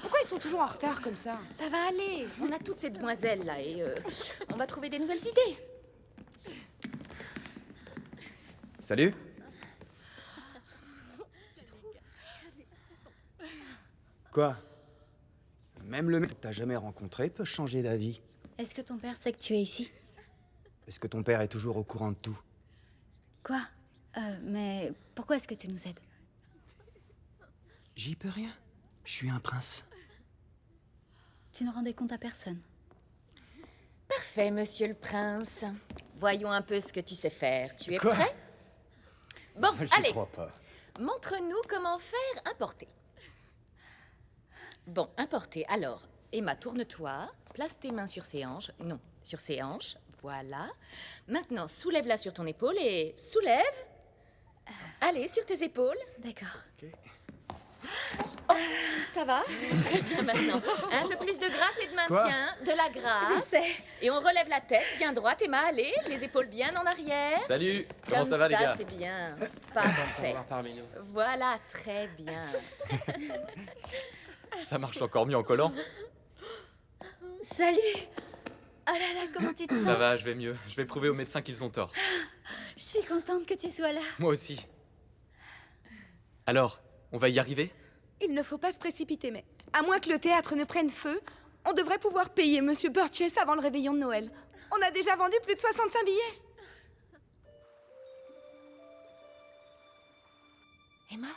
Pourquoi ils sont toujours en retard comme ça? Ça va aller. On a toutes ces demoiselles là et on va trouver des nouvelles idées. Salut. Quoi? Même le mec que t'as jamais rencontré peut changer d'avis. Est-ce que ton père sait que tu es ici? Est-ce que ton père est toujours au courant de tout? Quoi? Mais pourquoi est-ce que tu nous aides? J'y peux rien. Je suis un prince. Tu ne rendais compte à personne. Parfait, monsieur le prince. Voyons un peu ce que tu sais faire. Tu es Quoi? prêt? Bon, J'y allez. crois pas. Montre-nous comment faire un porté. Bon, un porté. Alors, Emma, tourne-toi. Place tes mains sur ses hanches. Non, sur ses hanches. Voilà. Maintenant, soulève-la sur ton épaule et soulève. Allez, sur tes épaules. D'accord. Oh, ça va? Très bien maintenant. Un peu plus de grâce et de maintien. De la grâce. Je sais. Et on relève la tête bien droite, Emma. Allez, les épaules bien en arrière. Salut. Comment Comme ça va, les gars? c'est bien. Parfait. Parmi nous. Voilà, très bien. Ça marche encore mieux en collant. Salut! Oh là là, comment tu te sens? Ça va, je vais mieux. Je vais prouver aux médecins qu'ils ont tort. Je suis contente que tu sois là. Moi aussi. Alors, on va y arriver? Il ne faut pas se précipiter, mais à moins que le théâtre ne prenne feu, on devrait pouvoir payer Monsieur Burgess avant le réveillon de Noël. On a déjà vendu plus de 65 billets. Emma?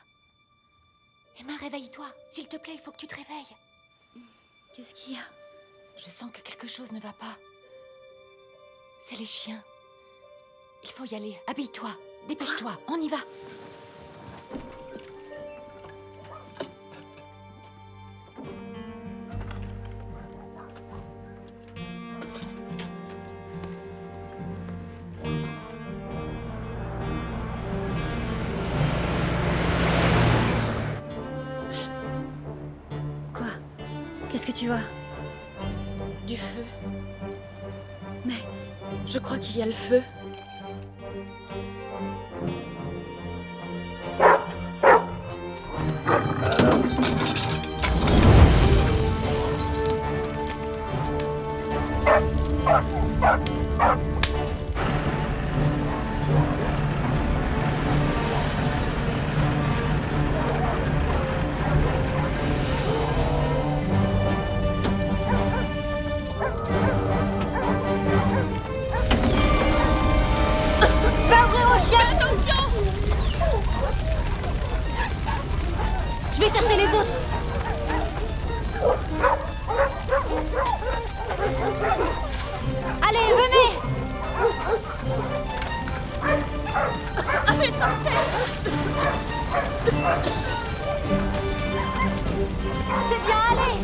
Emma, réveille-toi. S'il te plaît, il faut que tu te réveilles. Qu'est-ce qu'il y a? Je sens que quelque chose ne va pas. C'est les chiens. Il faut y aller. Habille-toi. Dépêche-toi. On y va. Quoi? Qu'est-ce que tu vois? Du feu. Mais... Je crois qu'il y a le feu. Je vais chercher les autres. Allez, venez. Allez, sortez. C'est bien, allez.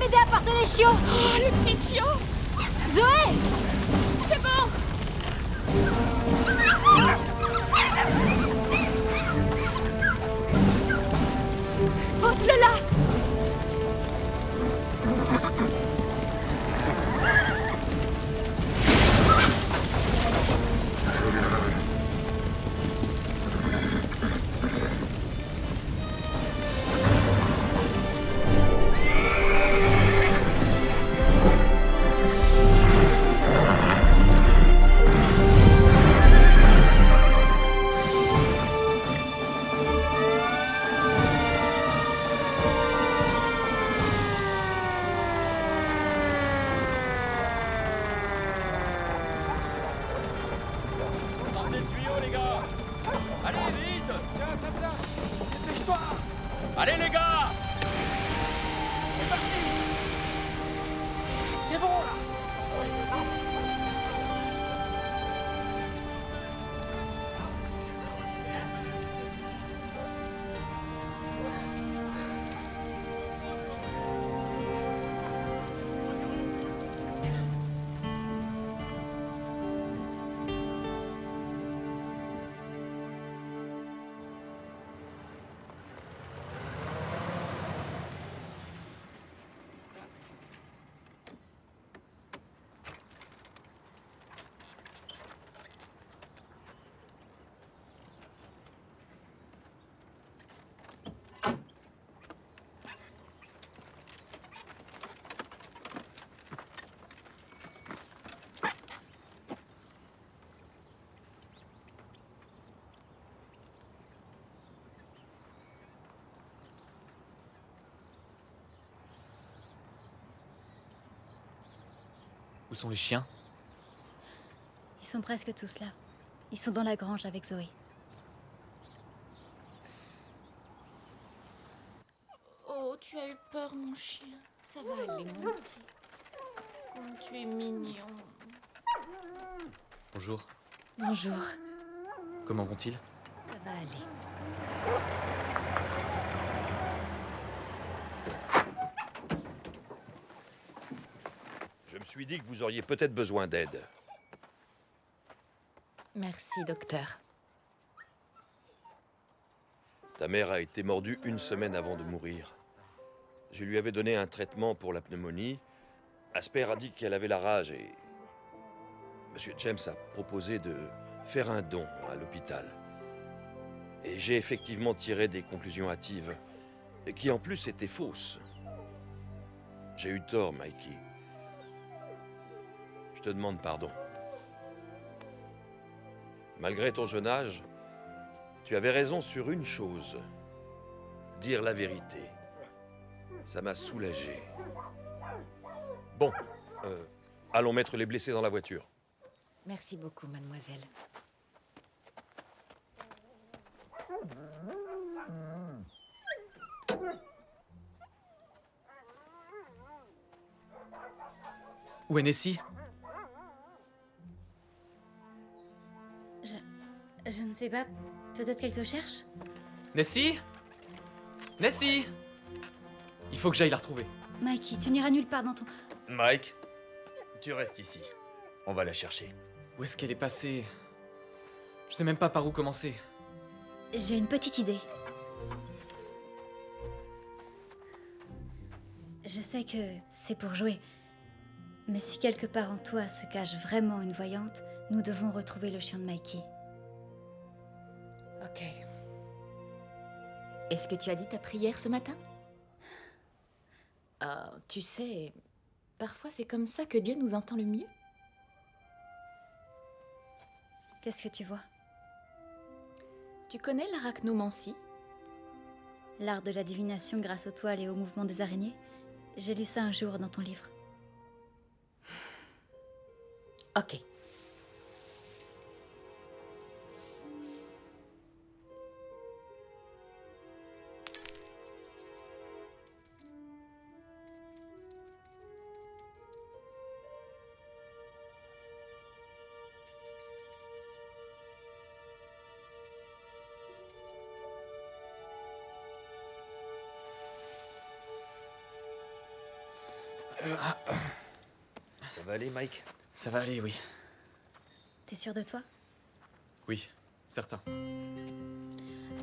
m'aider à porter les chiots. Oh, le petit chiot. Zoé! C'est bon. Pose-le là. Sortez le tuyau, les gars. Allez, vite. Tiens, dépêche-toi. Allez, les gars. C'est parti. C'est bon, là. Où sont les chiens? Ils sont presque tous là. Ils sont dans la grange avec Zoé. Oh, tu as eu peur, mon chien. Ça va aller, mon petit. Comme tu es mignon. Bonjour. Bonjour. Comment vont-ils? Ça va aller. Je me suis dit que vous auriez peut-être besoin d'aide. Merci, docteur. Ta mère a été mordue 1 semaine avant de mourir. Je lui avais donné un traitement pour la pneumonie. Asper a dit qu'elle avait la rage et... Monsieur James a proposé de faire un don à l'hôpital. Et j'ai effectivement tiré des conclusions hâtives, et qui en plus étaient fausses. J'ai eu tort, Mikey. Je te demande pardon. Malgré ton jeune âge, tu avais raison sur une chose. Dire la vérité. Ça m'a soulagé. Bon, allons mettre les blessés dans la voiture. Merci beaucoup, mademoiselle. Où est Nessie? Je ne sais pas. Peut-être qu'elle te cherche? Nessie? Nessie? Il faut que j'aille la retrouver. Mikey, tu n'iras nulle part dans ton... Mike, tu restes ici. On va la chercher. Où est-ce qu'elle est passée? Je sais même pas par où commencer. J'ai une petite idée. Je sais que c'est pour jouer. Mais si quelque part en toi se cache vraiment une voyante, nous devons retrouver le chien de Mikey. Ok. Est-ce que tu as dit ta prière ce matin? Ah, tu sais, parfois c'est comme ça que Dieu nous entend le mieux. Qu'est-ce que tu vois? Tu connais l'arachnomancie? L'art de la divination grâce aux toiles et au mouvement des araignées? J'ai lu ça un jour dans ton livre. Ok. Ça va aller, Mike? Ça va aller, oui. T'es sûr de toi? Oui, certain.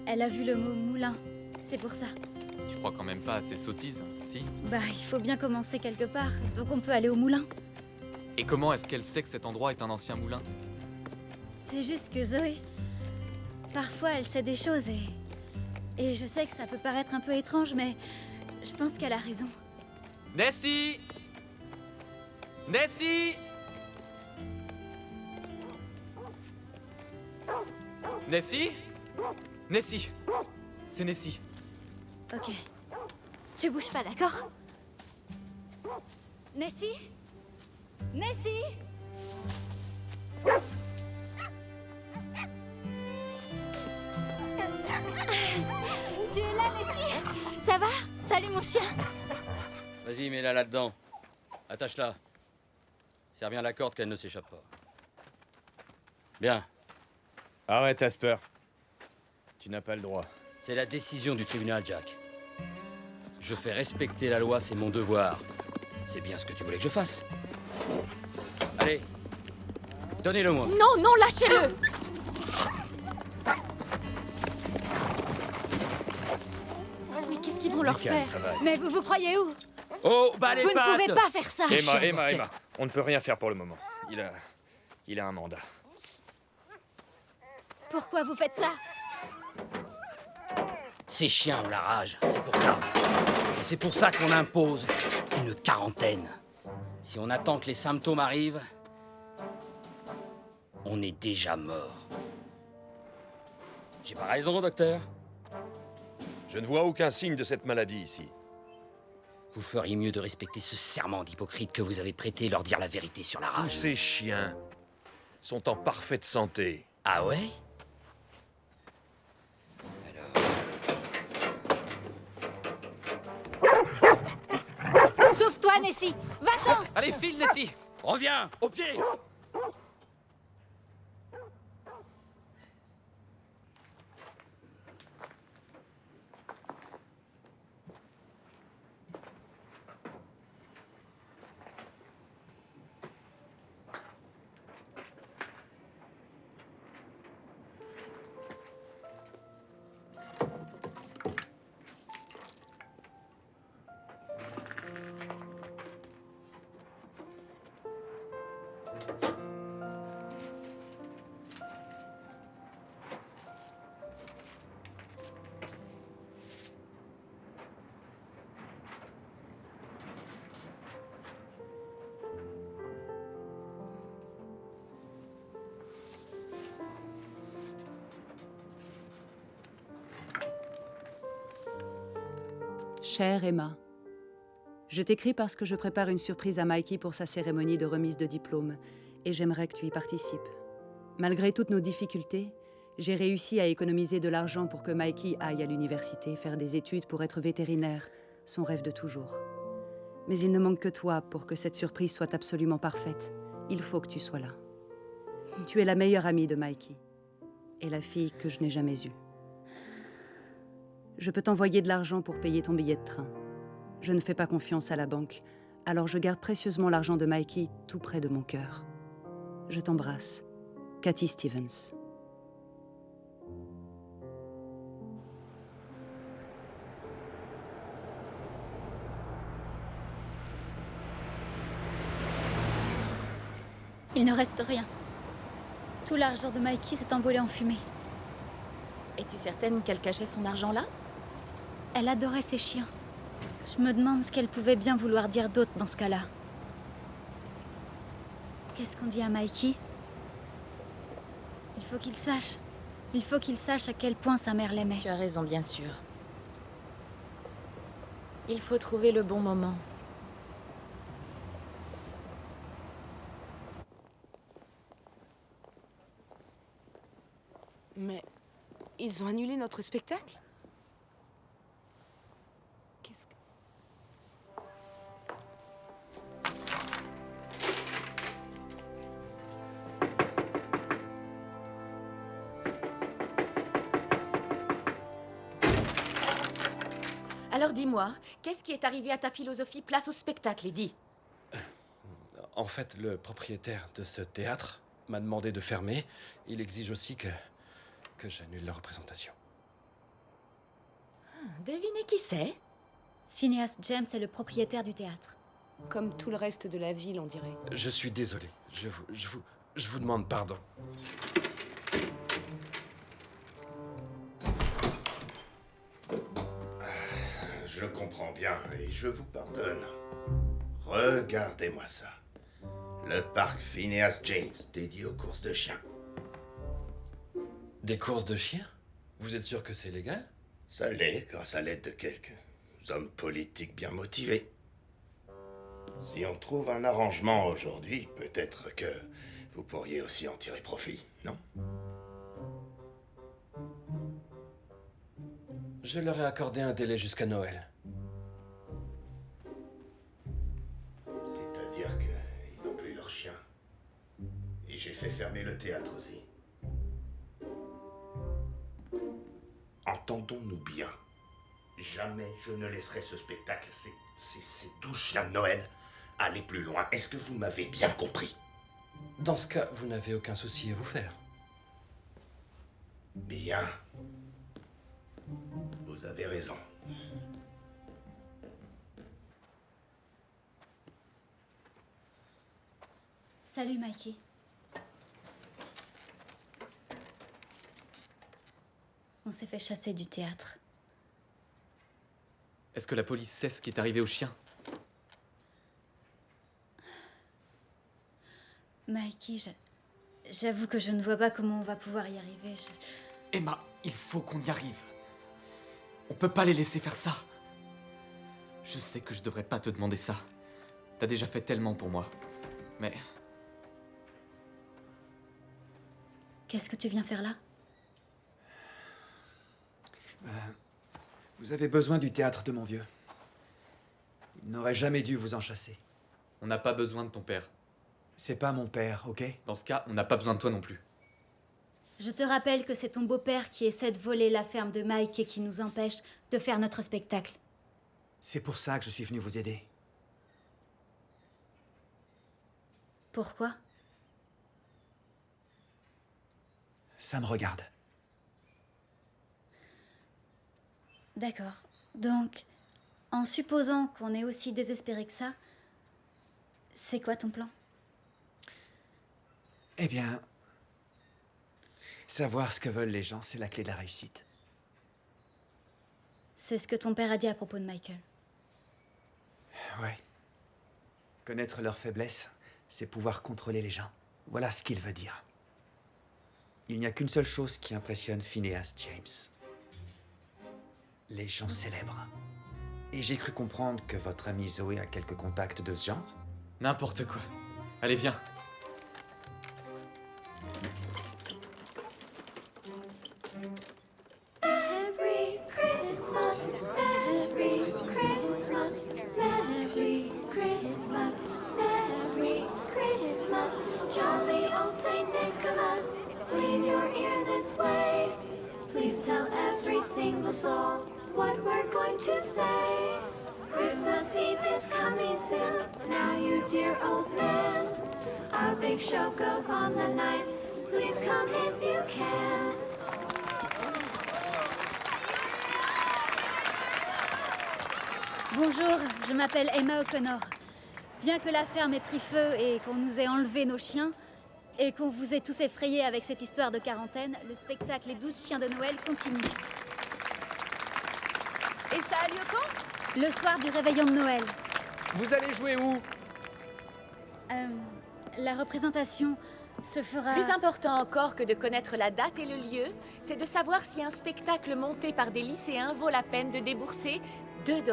Elle a vu le mot moulin, c'est pour ça. Tu crois quand même pas à ces sottises, si? Bah, il faut bien commencer quelque part, donc on peut aller au moulin. Et comment est-ce qu'elle sait que cet endroit est un ancien moulin? C'est juste que Zoé, parfois elle sait des choses et je sais que ça peut paraître un peu étrange, mais je pense qu'elle a raison. Nessie! Nessie! Nessie? Nessie! C'est Nessie. Ok. Tu bouges pas, d'accord? Nessie? Nessie? Tu es là, Nessie? Ça va? Salut, mon chien. Vas-y, mets-la là-dedans. Attache-la. Serre bien la corde qu'elle ne s'échappe pas. Bien. Arrête, Asper. Tu n'as pas le droit. C'est la décision du tribunal, Jack. Je fais respecter la loi, c'est mon devoir. C'est bien ce que tu voulais que je fasse. Allez, donnez-le-moi. Non, non, lâchez-le! Mais qu'est-ce qu'ils vont leur faire? Mais vous croyez où? Oh, bah les Vous pattes! ne pouvez pas faire ça. Emma, on ne peut rien faire pour le moment. Il a un mandat. Pourquoi vous faites ça? Ces chiens ont la rage, c'est pour ça. Et c'est pour ça qu'on impose une quarantaine. Si on attend que les symptômes arrivent, on est déjà mort. J'ai pas raison, docteur? Je ne vois aucun signe de cette maladie ici. Vous feriez mieux de respecter ce serment d'hypocrite que vous avez prêté et leur dire la vérité sur la rage. Tous ces chiens sont en parfaite santé. Ah ouais? Sauve-toi, Nessie. Va-t'en. Allez, file, Nessie. Reviens, au pied. Chère Emma, je t'écris parce que je prépare une surprise à Mikey pour sa cérémonie de remise de diplôme et j'aimerais que tu y participes. Malgré toutes nos difficultés, j'ai réussi à économiser de l'argent pour que Mikey aille à l'université faire des études pour être vétérinaire, son rêve de toujours. Mais il ne manque que toi pour que cette surprise soit absolument parfaite. Il faut que tu sois là. Tu es la meilleure amie de Mikey et la fille que je n'ai jamais eue. Je peux t'envoyer de l'argent pour payer ton billet de train. Je ne fais pas confiance à la banque, alors je garde précieusement l'argent de Mikey tout près de mon cœur. Je t'embrasse. Cathy Stevens. Il ne reste rien. Tout l'argent de Mikey s'est envolé en fumée. Es-tu certaine qu'elle cachait son argent là? Elle adorait ses chiens. Je me demande ce qu'elle pouvait bien vouloir dire d'autre dans ce cas-là. Qu'est-ce qu'on dit à Mikey? Il faut qu'il sache. Il faut qu'il sache à quel point sa mère l'aimait. Tu as raison, bien sûr. Il faut trouver le bon moment. Mais ils ont annulé notre spectacle? Qu'est-ce que... Alors dis-moi, qu'est-ce qui est arrivé à ta philosophie place au spectacle, Eddie? En fait, le propriétaire de ce théâtre m'a demandé de fermer. Il exige aussi que j'annule la représentation. Devinez qui c'est? Phineas James est le propriétaire du théâtre. Comme tout le reste de la ville, on dirait. Je suis désolé. Je vous demande pardon. Je comprends bien et je vous pardonne. Regardez-moi ça. Le parc Phineas James, dédié aux courses de chiens. Des courses de chiens? Vous êtes sûr que c'est légal? Ça l'est, grâce à l'aide de quelques hommes politiques bien motivés. Si on trouve un arrangement aujourd'hui, peut-être que vous pourriez aussi en tirer profit, non? Je leur ai accordé un délai jusqu'à Noël. C'est-à-dire qu'ils n'ont plus leur chien. Et j'ai fait fermer le théâtre aussi. Entendons-nous bien. Jamais je ne laisserai ce spectacle, ces 12 chiens de Noël, aller plus loin. Est-ce que vous m'avez bien compris? Dans ce cas, vous n'avez aucun souci à vous faire. Bien. Vous avez raison. Salut, Mikey. On s'est fait chasser du théâtre. Est-ce que la police sait ce qui est arrivé au chien? Mikey, j'avoue que je ne vois pas comment on va pouvoir y arriver. Emma, il faut qu'on y arrive. On peut pas les laisser faire ça. Je sais que je devrais pas te demander ça. T'as déjà fait tellement pour moi. Mais... Qu'est-ce que tu viens faire là? Vous avez besoin du théâtre de mon vieux. Il n'aurait jamais dû vous en chasser. On n'a pas besoin de ton père. C'est pas mon père, ok? Dans ce cas, on n'a pas besoin de toi non plus. Je te rappelle que c'est ton beau-père qui essaie de voler la ferme de Mike et qui nous empêche de faire notre spectacle. C'est pour ça que je suis venu vous aider. Pourquoi? Ça me regarde. D'accord. Donc, en supposant qu'on est aussi désespéré que ça, c'est quoi ton plan? Eh bien, savoir ce que veulent les gens, c'est la clé de la réussite. C'est ce que ton père a dit à propos de Michael. Ouais. Connaître leurs faiblesses, c'est pouvoir contrôler les gens. Voilà ce qu'il veut dire. Il n'y a qu'une seule chose qui impressionne Phineas James. Les gens célèbres. Et j'ai cru comprendre que votre amie Zoé a quelques contacts de ce genre. N'importe quoi. Allez, viens. Merry Christmas, Merry Christmas, Merry Christmas, Merry Christmas, jolly old Saint Nicholas, lean your ear this way. Please tell every single soul what we're going to say. Christmas Eve is coming soon, now you dear old man. Our big show goes on the night, please come if you can. Bonjour, je m'appelle Emma O'Connor. Bien que la ferme ait pris feu et qu'on nous ait enlevé nos chiens, et qu'on vous ait tous effrayés avec cette histoire de quarantaine, le spectacle Les 12 chiens de Noël continue. Et ça a lieu quand? Le soir du réveillon de Noël. Vous allez jouer où? La représentation se fera... Plus important encore que de connaître la date et le lieu, c'est de savoir si un spectacle monté par des lycéens vaut la peine de débourser $2.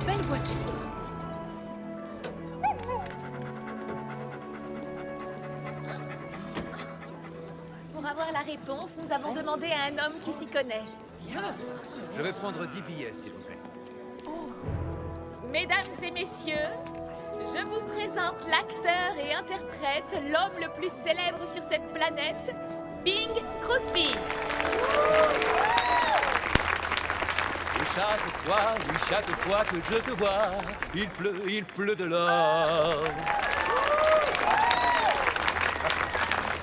Belle voiture. Pour avoir la réponse, nous avons demandé à un homme qui s'y connaît. Je vais prendre 10 billets, s'il vous plaît. Mesdames et messieurs, je vous présente l'acteur et interprète, l'homme le plus célèbre sur cette planète, Bing Crosby. chaque fois que je te vois, il pleut de l'or.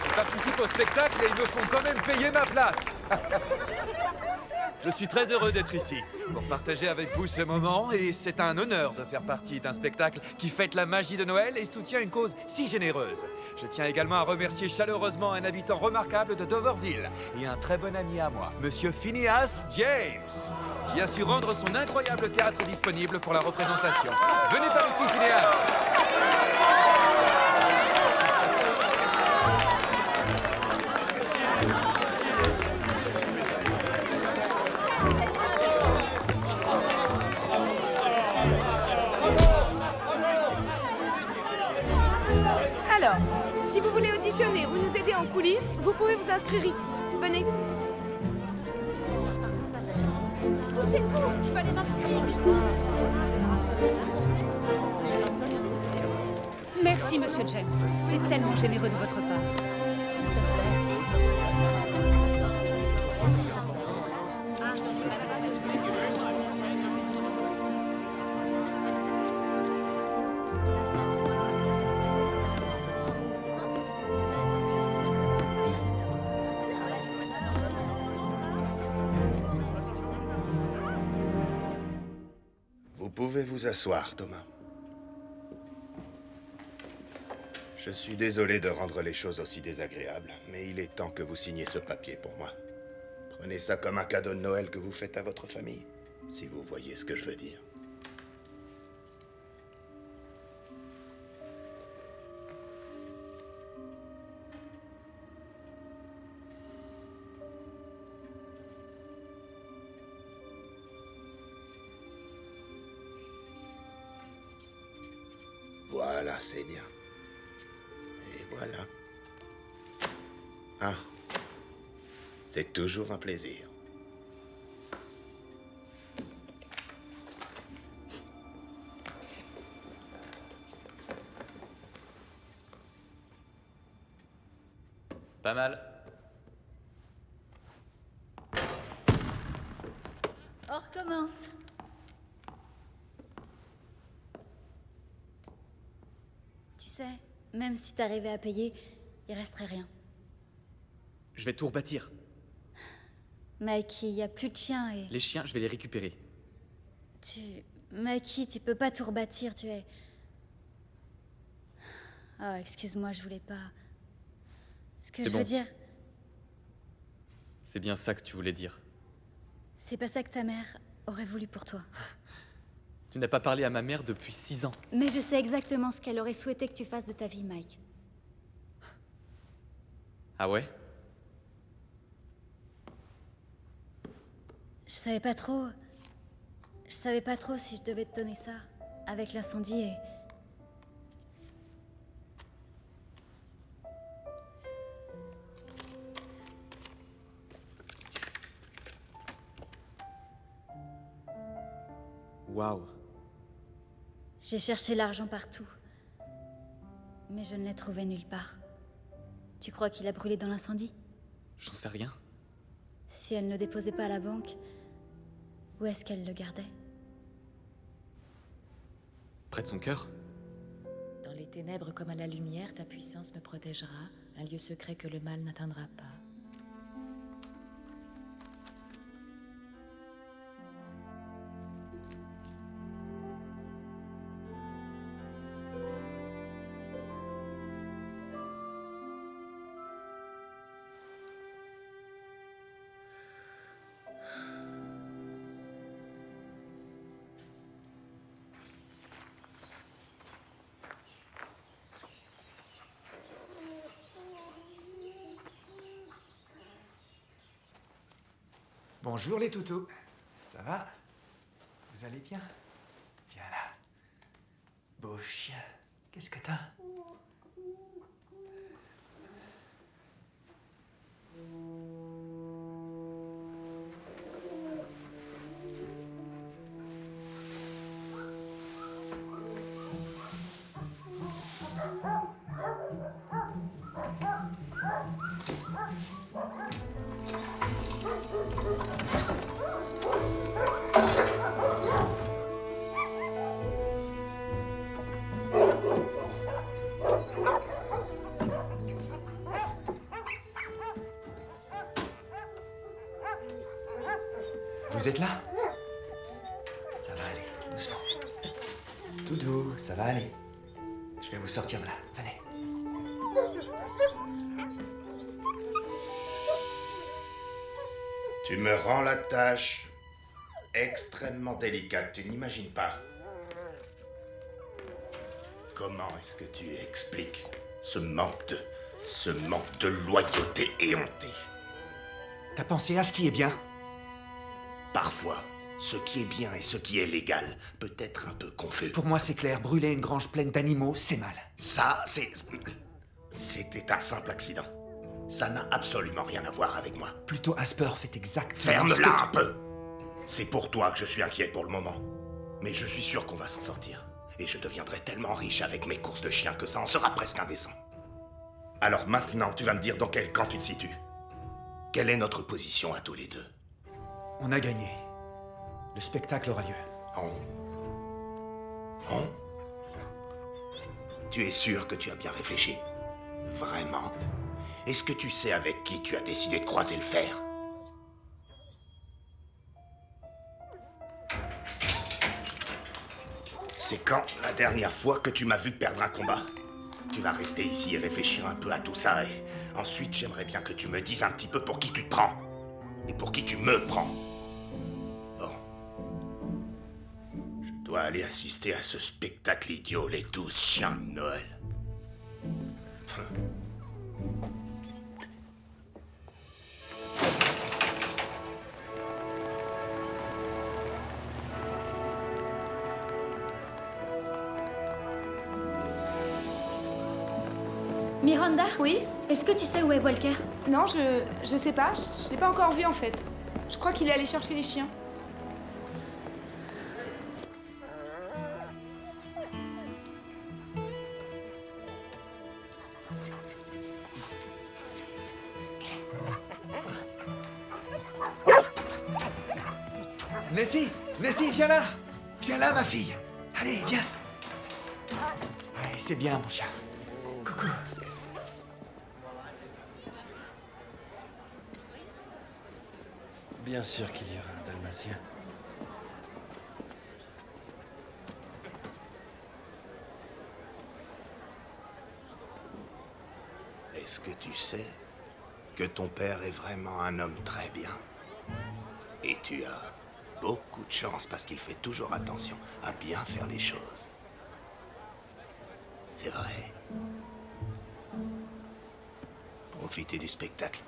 Je participe au spectacle et ils me font quand même payer ma place. Je suis très heureux d'être ici pour partager avec vous ce moment et c'est un honneur de faire partie d'un spectacle qui fête la magie de Noël et soutient une cause si généreuse. Je tiens également à remercier chaleureusement un habitant remarquable de Doverville et un très bon ami à moi, Monsieur Phineas James, qui a su rendre son incroyable théâtre disponible pour la représentation. Venez par ici, Phineas. Alors, si vous voulez auditionner ou nous aider en coulisses, vous pouvez vous inscrire ici. Venez. Poussez-vous, je vais aller m'inscrire. Merci, Monsieur James. C'est tellement généreux de votre part. Vous pouvez vous asseoir, Thomas. Je suis désolé de rendre les choses aussi désagréables, mais il est temps que vous signiez ce papier pour moi. Prenez ça comme un cadeau de Noël que vous faites à votre famille, si vous voyez ce que je veux dire. Voilà, c'est bien. Et voilà. Ah. C'est toujours un plaisir. Pas mal. On recommence. Tu sais, même si t'arrivais à payer, il resterait rien. Je vais tout rebâtir. Mikey, y a plus de chiens et... Les chiens, je vais les récupérer. Mikey, tu peux pas tout rebâtir, tu es... Oh, excuse-moi, je voulais pas... Ce que je veux dire, C'est bien ça que tu voulais dire. c'est pas ça que ta mère aurait voulu pour toi. Tu n'as pas parlé à ma mère depuis 6 ans. Mais je sais exactement ce qu'elle aurait souhaité que tu fasses de ta vie, Mike. Ah ouais? Je savais pas trop... Je savais pas trop si je devais te donner ça, avec l'incendie et... Waouh. J'ai cherché l'argent partout. Mais je ne l'ai trouvé nulle part. Tu crois qu'il a brûlé dans l'incendie? J'en sais rien. Si elle ne le déposait pas à la banque, où est-ce qu'elle le gardait? Près de son cœur? Dans les ténèbres comme à la lumière, ta puissance me protégera, un lieu secret que le mal n'atteindra pas. Bonjour les toutous. Ça va? Vous allez bien? Viens là. Beau chien. Qu'est-ce que t'as? Vous êtes là? Ça va aller, doucement. Tout doux, ça va aller. Je vais vous sortir de là. Venez. Tu me rends la tâche extrêmement délicate, tu n'imagines pas. Comment est-ce que tu expliques ce manque de loyauté éhontée? T'as pensé à ce qui est bien? Parfois, ce qui est bien et ce qui est légal peut être un peu confus. Pour moi, c'est clair. Brûler une grange pleine d'animaux, c'est mal. Ça, c'était un simple accident. Ça n'a absolument rien à voir avec moi. Plutôt Asper fait exactement Ferme-la un peu. C'est pour toi que je suis inquiet pour le moment. Mais je suis sûr qu'on va s'en sortir. Et je deviendrai tellement riche avec mes courses de chiens que ça en sera presque indécent. Alors maintenant, tu vas me dire dans quel camp tu te situes. Quelle est notre position à tous les deux? On a gagné. Le spectacle aura lieu. Tu es sûr que tu as bien réfléchi? Vraiment? Est-ce que tu sais avec qui tu as décidé de croiser le fer? C'est quand la dernière fois que tu m'as vu perdre un combat? Tu vas rester ici et réfléchir un peu à tout ça et ensuite j'aimerais bien que tu me dises un petit peu pour qui tu te prends. Et pour qui tu me prends. Bon. Je dois aller assister à ce spectacle idiot, les 12 chiens de Noël. Miranda? Oui? Est-ce que tu sais où est Walker? Non, je sais pas. Je l'ai pas encore vu en fait. Je crois qu'il est allé chercher les chiens. Nessie! Nessie, viens là! Viens là, ma fille! Allez, viens! Ouais, c'est bien, mon chien. Coucou. Bien sûr qu'il y aura un dalmatien. Est-ce que tu sais que ton père est vraiment un homme très bien? Et tu as beaucoup de chance parce qu'il fait toujours attention à bien faire les choses. C'est vrai. Profitez du spectacle.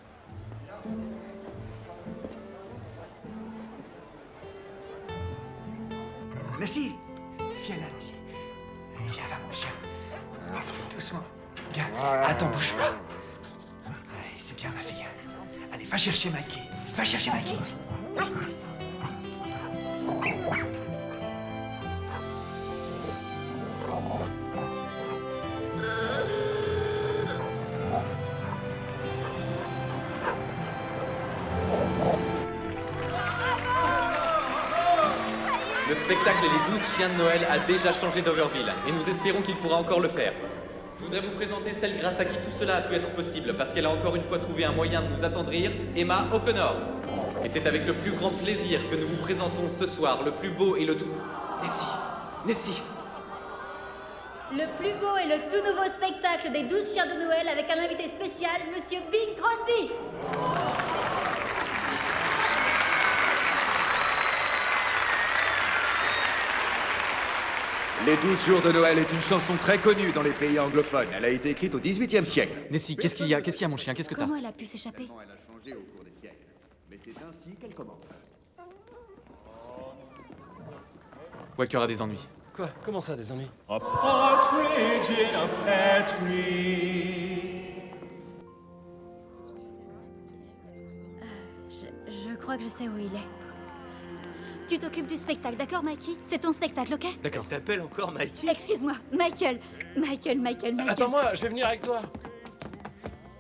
Nessie! Viens là, Nessie. Viens là, mon chien. Doucement. Viens. Attends, bouge pas. Allez, c'est bien, ma fille. Allez, va chercher Mikey. Va chercher Mikey. Le spectacle Les 12 chiens de Noël a déjà changé d'Overville, et nous espérons qu'il pourra encore le faire. Je voudrais vous présenter celle grâce à qui tout cela a pu être possible, parce qu'elle a encore une fois trouvé un moyen de nous attendrir, Emma O'Connor. Et c'est avec le plus grand plaisir que nous vous présentons ce soir le plus beau et le tout... Nessie! Le plus beau et le tout nouveau spectacle des 12 chiens de Noël avec un invité spécial, Monsieur Bing Crosby. Les 12 jours de Noël est une chanson très connue dans les pays anglophones. Elle a été écrite au XVIIIe siècle. Nessie, qu'est-ce qu'il y a? Qu'est-ce qu'il y a, mon chien? Qu'est-ce que t'as? Comment elle a pu s'échapper? Elle a changé au cours des siècles. Mais c'est ainsi qu'elle commence. Walker a des ennuis. Quoi? Comment ça, des ennuis? A partridge in a pear tree. Je crois que je sais où il est. Tu t'occupes du spectacle, d'accord, Mikey? C'est ton spectacle, ok? D'accord. T'appelles encore Mikey? Excuse-moi, Michael. Michael. Attends-moi, je vais venir avec toi.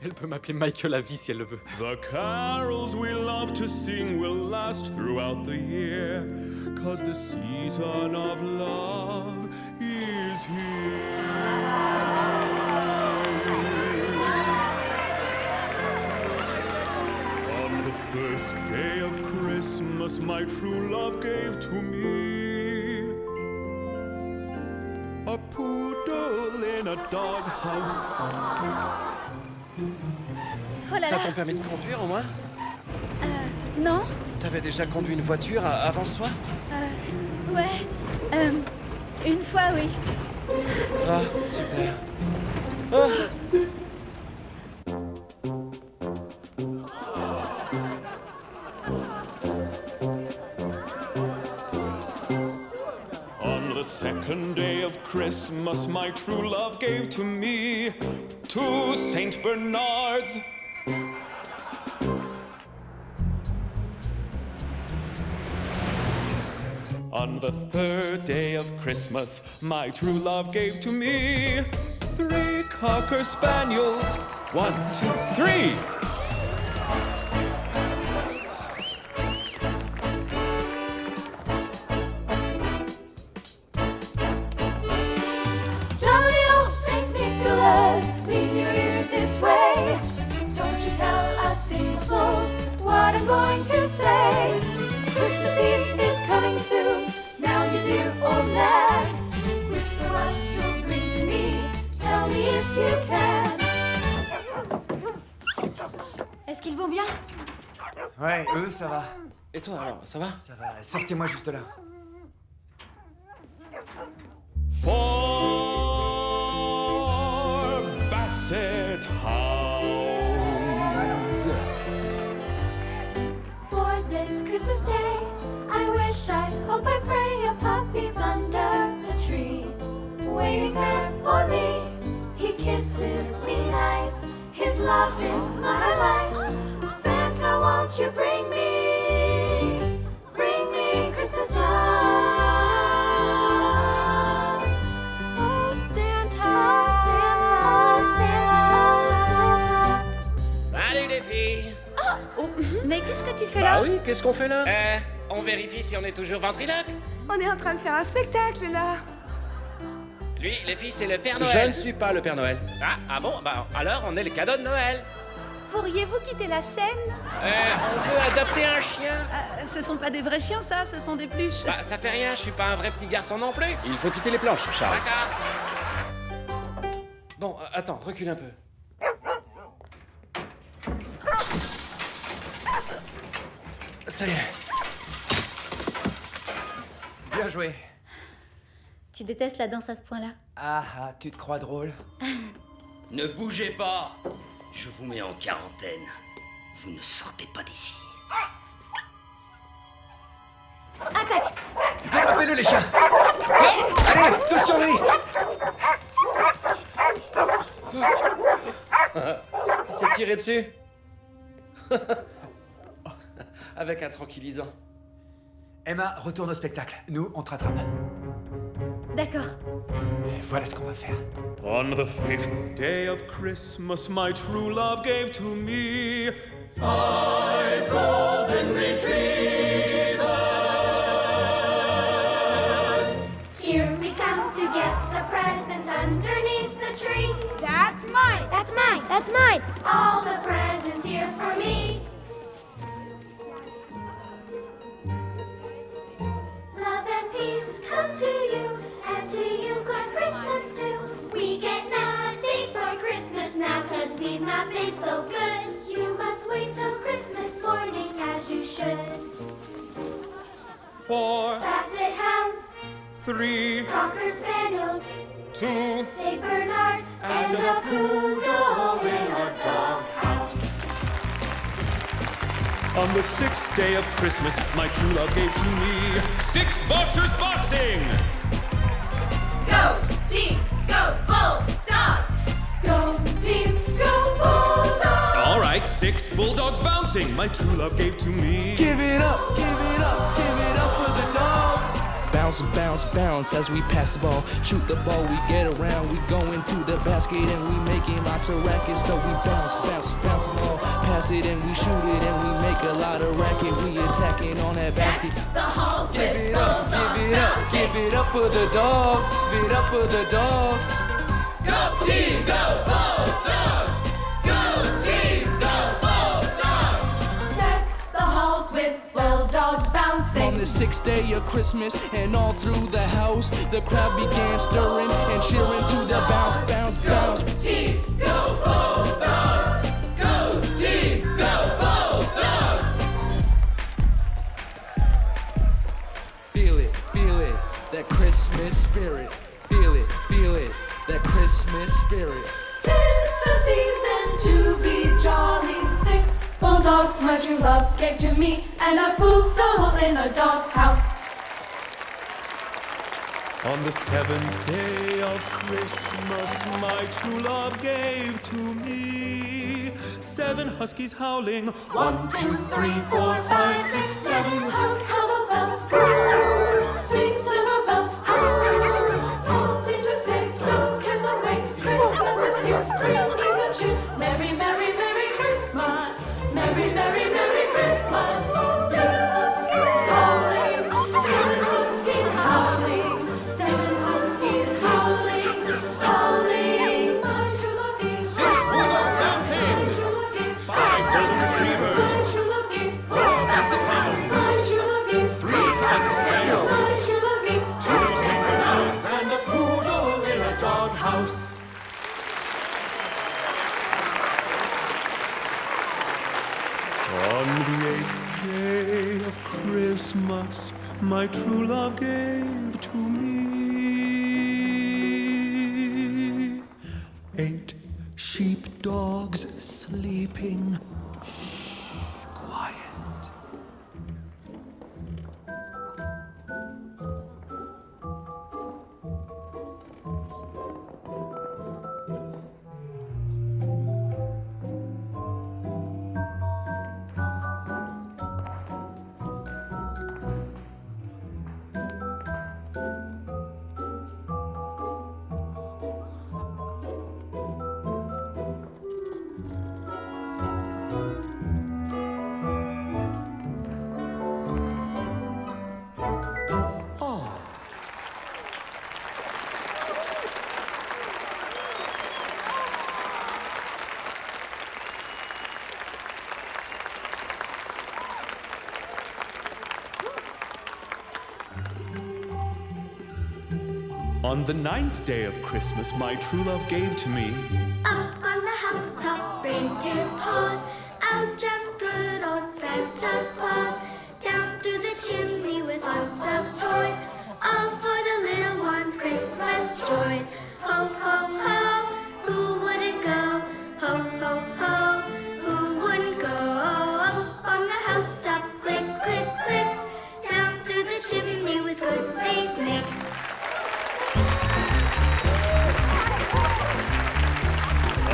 Elle peut m'appeler Michael à vie si elle le veut. The carols we love to sing will last throughout the year, 'cause the season of love is here. On the first day of Christmas, Christmas my true love gave to me. A poodle in a doghouse. Oh là là. T'as ton permis de conduire au moins? Non. T'avais déjà conduit une voiture avant ce soir? Ouais. Une fois, oui. Ah, super. Ah. On the second day of Christmas, my true love gave to me 2 Saint Bernards. On the third day of Christmas, my true love gave to me 3 Cocker Spaniels. 1, 2, 3. Jolly old St. Nicholas, lean your ear this way. Don't you tell a single soul what I'm going to say. Christmas Eve is coming soon. Now you dear old man, whisper what you'll bring to me. Tell me if you can. Est-ce qu'ils vont bien? Ouais, eux, ça va. Et toi alors, ça va? Ça va, sortez-moi juste là. For Basset Hounds. For this Christmas day, I wish, I hope, I pray a puppy's under the tree, waiting there for me. He kisses me nice, his love is my life. Santa, won't you bring me Christmas love? Oh Santa, Santa, Santa. Salut les filles. Oh, mais qu'est-ce que tu fais là? Ah oui, qu'est-ce qu'on fait là? On vérifie si on est toujours ventriloque. On est en train de faire un spectacle, là. Lui, les filles, c'est le Père Noël. Je ne suis pas le Père Noël. Ah bon? Bah alors, on est le cadeau de Noël. Pourriez-vous quitter la scène? On veut adopter un chien. Ce sont pas des vrais chiens, ça, ce sont des pluches. Bah, ça fait rien, je suis pas un vrai petit garçon non plus. Il faut quitter les planches, Charles. D'accord. Bon, attends, recule un peu. Ça y est. Bien joué. Tu détestes la danse à ce point-là? Ah, tu te crois drôle? Ne bougez pas. Je vous mets en quarantaine. Vous ne sortez pas d'ici. Attaque! Attrapez-le, les chiens! Allez, tous sur lui! Il s'est tiré dessus. Avec un tranquillisant. Emma, retourne au spectacle. Nous, on te rattrape. D'accord. Voilà ce qu'on va faire. On the 5th day of Christmas, my true love gave to me 5 golden retrievers. Here we come to get the presents underneath the tree. That's mine. That's mine. That's mine. All the presents here for me. Love and peace come to you, and to you glad Christmas too. We get nothing for Christmas now, 'cause we've not been so good. You must wait till Christmas morning, as you should. 4 Basset Hounds, 3 Cocker Spaniels, 2 St. Bernards, and a poodle in a doghouse. On the 6th day of Christmas, my true love gave to me 6 boxers boxing. Go, team, go, Bulldogs! Go, team, go, Bulldogs! All right, 6 bulldogs bouncing, my true love gave to me. Give it up, give it up, give it up for the dogs. Bounce, bounce, bounce as we pass the ball. Shoot the ball, we get around, we go into the basket and we making lots of rackets. So we bounce, bounce, bounce the ball, pass it and we shoot it and we make a lot of racket. We attacking on that basket. The halls Give with it up, Bulldogs give it up, bouncing. give it up for the dogs. Give it up for the dogs. Go, team, go, Bulldogs! Go, team, go, Bulldogs! Deck the halls with Bulldogs bouncing. the 6th day of Christmas, and all through the house, the crowd began stirring and cheering to the bounce, bounce, bounce. Go team, go Bulldogs! Go team, go Bulldogs! Feel it, that Christmas spirit. Feel it, that Christmas spirit. 'Tis the season to be jolly. 6 bulldogs my true love gave to me, and a poodle in a doghouse. On the 7th day of Christmas, my true love gave to me 7 huskies howling. 1, 2, 3, 4, 5, 6, 7. Hark how the bells, sweet silver bells, all seem to say, throw cares away. Christmas is here, bringing good cheer. Merry, merry, merry Christmas. Merry, merry, merry Christmas. 7 huskies howling, 7 huskies howling, 7 huskies howling, howling. My true love gave 6 bulldogs bouncing, 5 golden retrievers, 4 massive hounds, 3 cocker spaniels, 2 Saint Bernards, and a poodle in a doghouse. On the 8th day of Christmas, my true love gave to me 8 sheepdogs sleeping. Shh, quiet. On the 9th day of Christmas, my true love gave to me Up on the housetop, reindeer paws, out jumps good old Santa Claus. Down through the chimney with lots of toys, all for the little ones' Christmas joys. Ho, ho, ho, who wouldn't go? Ho, ho, ho, who wouldn't go? Up on the housetop, click, click, click, down through the chimney with good Saint Nick.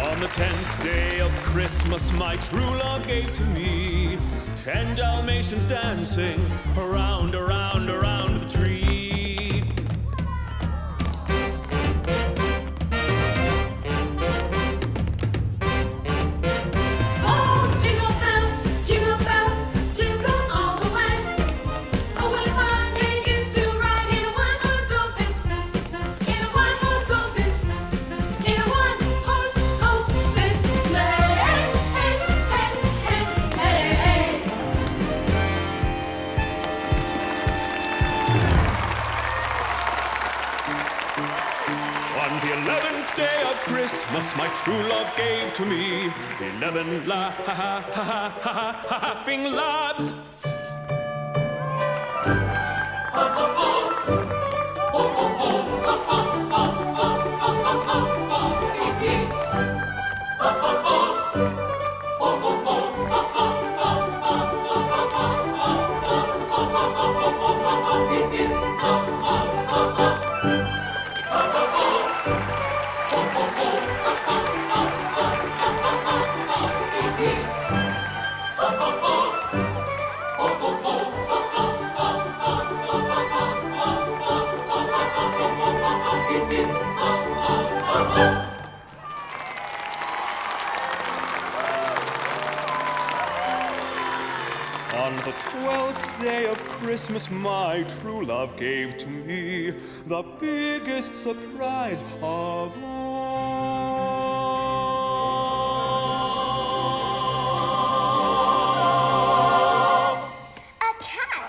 On the 10th day of Christmas, my true love gave to me 10 Dalmatians dancing around, around, around the tree. Oh, jingle bells, jingle all the way. Oh, what fun it is to ride in a one-horse open, in a one-horse open, in a one-horse open sleigh. Hey, hey, hey, hey, hey. On the 11th day of Christmas, my true love gave to me 11 laughing lads. On the 12th day of Christmas, my true love gave to me the biggest surprise of all. A cat.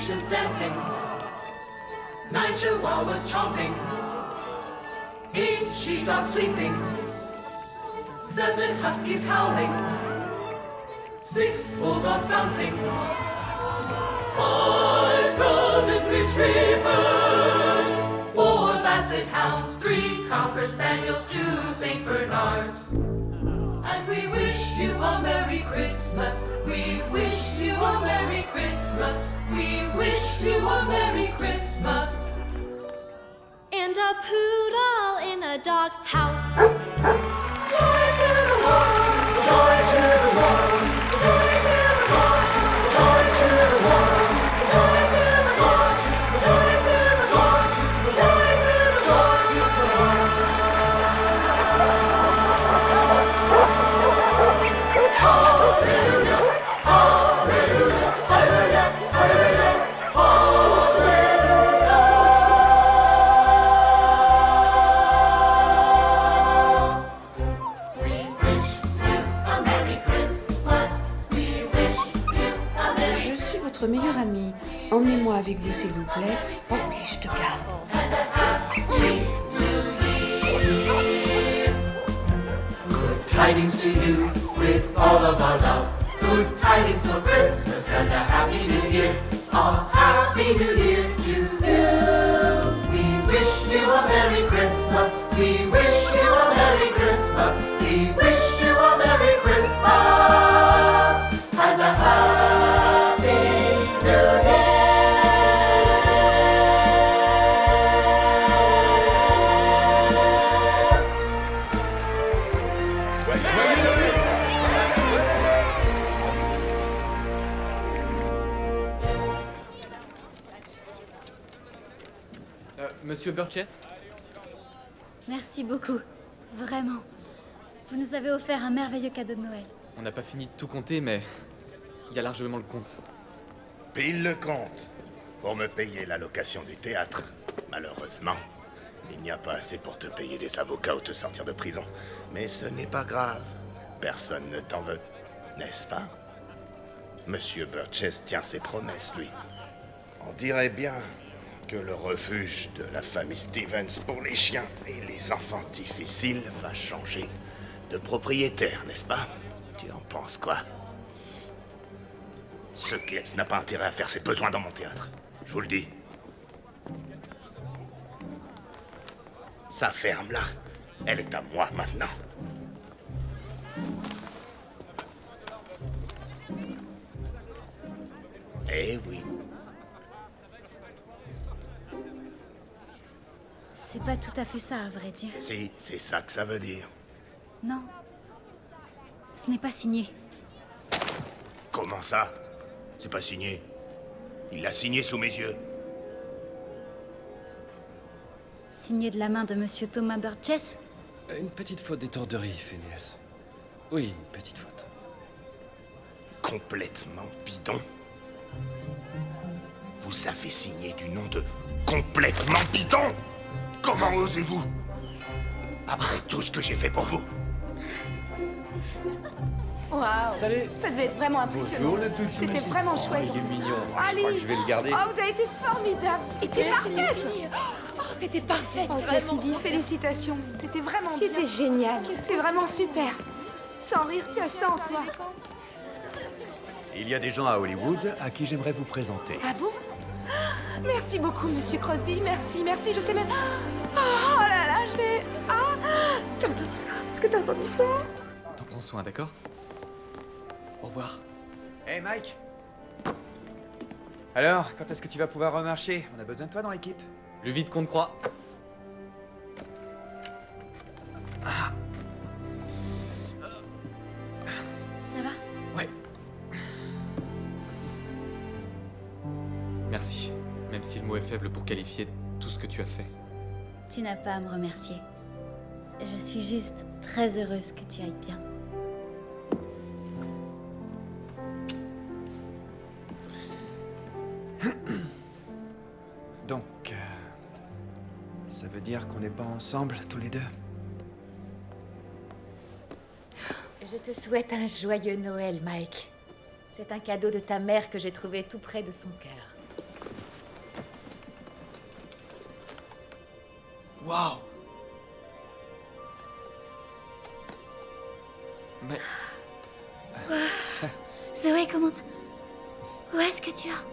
patients dancing. 9 chihuahuas chomping. 8 sheepdogs sleeping. 7 huskies howling. 6 bulldogs bouncing. 5 golden retrievers. 4 basset hounds. 3 cocker spaniels. 2 Saint Bernards. And we wish you a Merry Christmas. We wish you a Merry Christmas. We wish you a Merry Christmas. And a poodle in a dog house. Joy to the world, joy to the world, joy to the world, joy to the world, joy to the world, joy to the world, joy to the world. Hallelujah, hallelujah, hallelujah, hallelujah, Je suis votre meilleure amie. Emmenez-moi avec vous, s'il vous plaît. Oh oui, je te garde. Good tidings to you with all of our love. Good tidings for Christmas and a Happy New Year. A Happy New Year to you. We wish you a Merry Christmas. We wish you a Merry Christmas. We wish you a Merry Christmas and a Happy New Year. Monsieur Burgess? Merci beaucoup. Vraiment. Vous nous avez offert un merveilleux cadeau de Noël. On n'a pas fini de tout compter, mais il y a largement le compte. Pile le compte pour me payer la location du théâtre. Malheureusement, il n'y a pas assez pour te payer des avocats ou te sortir de prison. Mais ce n'est pas grave. Personne ne t'en veut, n'est-ce pas? Monsieur Burgess tient ses promesses, lui. On dirait bien que le refuge de la famille Stevens pour les chiens et les enfants difficiles va changer de propriétaire, n'est-ce pas? Tu en penses quoi? Ce Klebs n'a pas intérêt à faire ses besoins dans mon théâtre. Je vous le dis. Sa ferme, là, elle est à moi maintenant. Eh oui. C'est pas tout à fait ça, à vrai dire. Si, c'est ça que ça veut dire. Non. Ce n'est pas signé. Comment ça? C'est pas signé. Il l'a signé sous mes yeux. Signé de la main de Monsieur Thomas Burgess? Une petite faute d'étourderie, Phineas. Oui, une petite faute. Complètement bidon. Vous avez signé du nom de complètement bidon? Comment osez-vous? Après tout ce que j'ai fait pour vous. Waouh! Salut. Ça devait être vraiment impressionnant. Bonjour, le tout petit. C'était vraiment chouette. Il est mignon. Ali, Je crois que je vais le garder. Oh, vous avez été formidable. C'était Merci, parfaite. Oh, t'étais parfaite. Oh, Cassidy, félicitations. C'était vraiment bien. Tu étais génial. C'est vraiment super. Sans rire, tu as ça en toi. Il y a des gens à Hollywood à qui j'aimerais vous présenter. Ah bon? Merci beaucoup, Monsieur Crosby. Merci, merci. Je sais même. Oh là là, je vais. Ah! T'as entendu ça? Est-ce que t'as entendu ça? T'en prends soin, d'accord? Au revoir. Hey Mike! Alors, quand est-ce que tu vas pouvoir remarcher? On a besoin de toi dans l'équipe. Plus vite qu'on ne croit. Ça va? Ouais. Merci. Même si le mot est faible pour qualifier tout ce que tu as fait. Tu n'as pas à me remercier. Je suis juste très heureuse que tu ailles bien. Donc, ça veut dire qu'on n'est pas ensemble tous les deux? Je te souhaite un joyeux Noël, Mike. C'est un cadeau de ta mère que j'ai trouvé tout près de son cœur. Waouh! Mais... Zoé, comment où est-ce que tu as...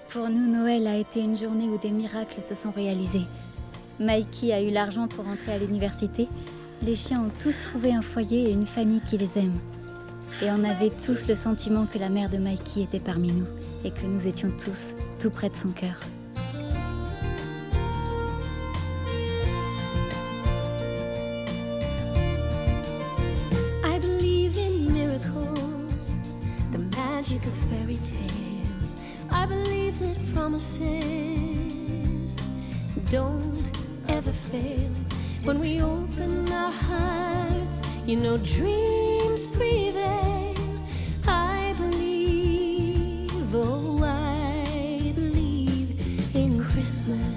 Pour nous, Noël a été une journée où des miracles se sont réalisés. Mikey a eu l'argent pour entrer à l'université. Les chiens ont tous trouvé un foyer et une famille qui les aime. Et on avait tous le sentiment que la mère de Mikey était parmi nous et que nous étions tous tout près de son cœur. I believe in miracles, the magic of fairy tales. I believe that promises don't ever fail. When we open our hearts, you know dreams prevail. I believe, oh I believe in Christmas.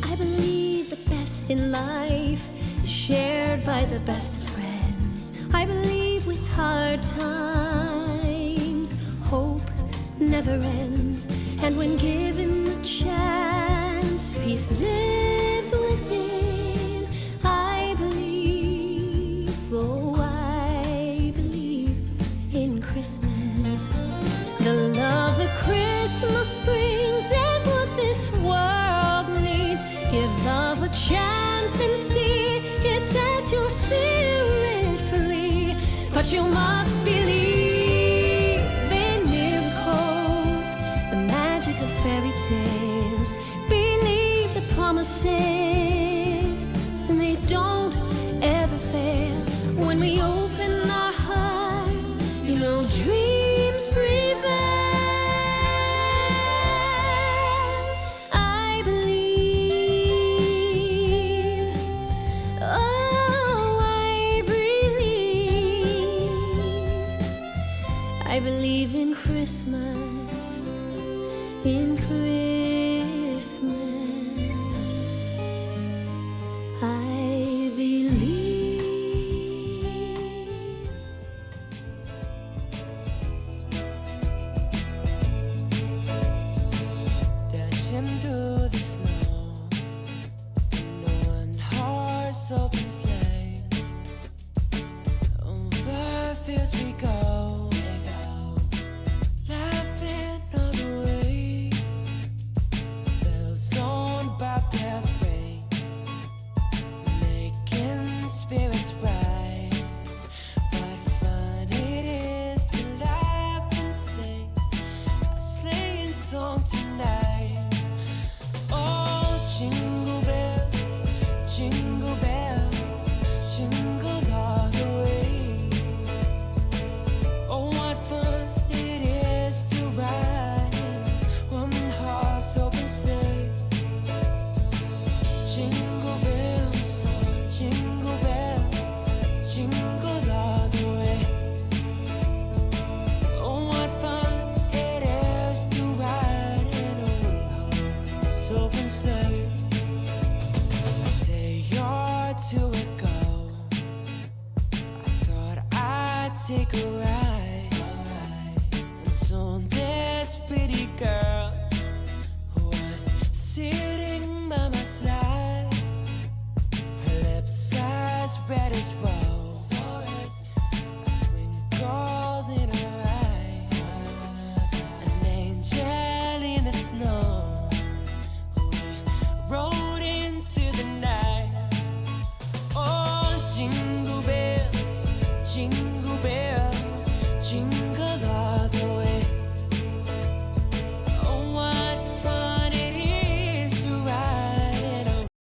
I believe the best in life is shared by the best friends. I believe with hard times, hope never ends. And when given the chance, peace lives within. I believe, oh I believe in Christmas. The love that Christmas brings is what this world needs. Give love a chance and see it sets your spirit free. But you must believe in miracles, the magic of fairy tales. Believe the promises, and they don't ever fail. When we open our hearts, you know dreams prevail. I believe, oh I believe in Christmas, in Christmas. I believe. Dashing through the snow in a one-horse open sleigh. Over fields we go. Take a ride, and so this pretty girl who was sitting by my side.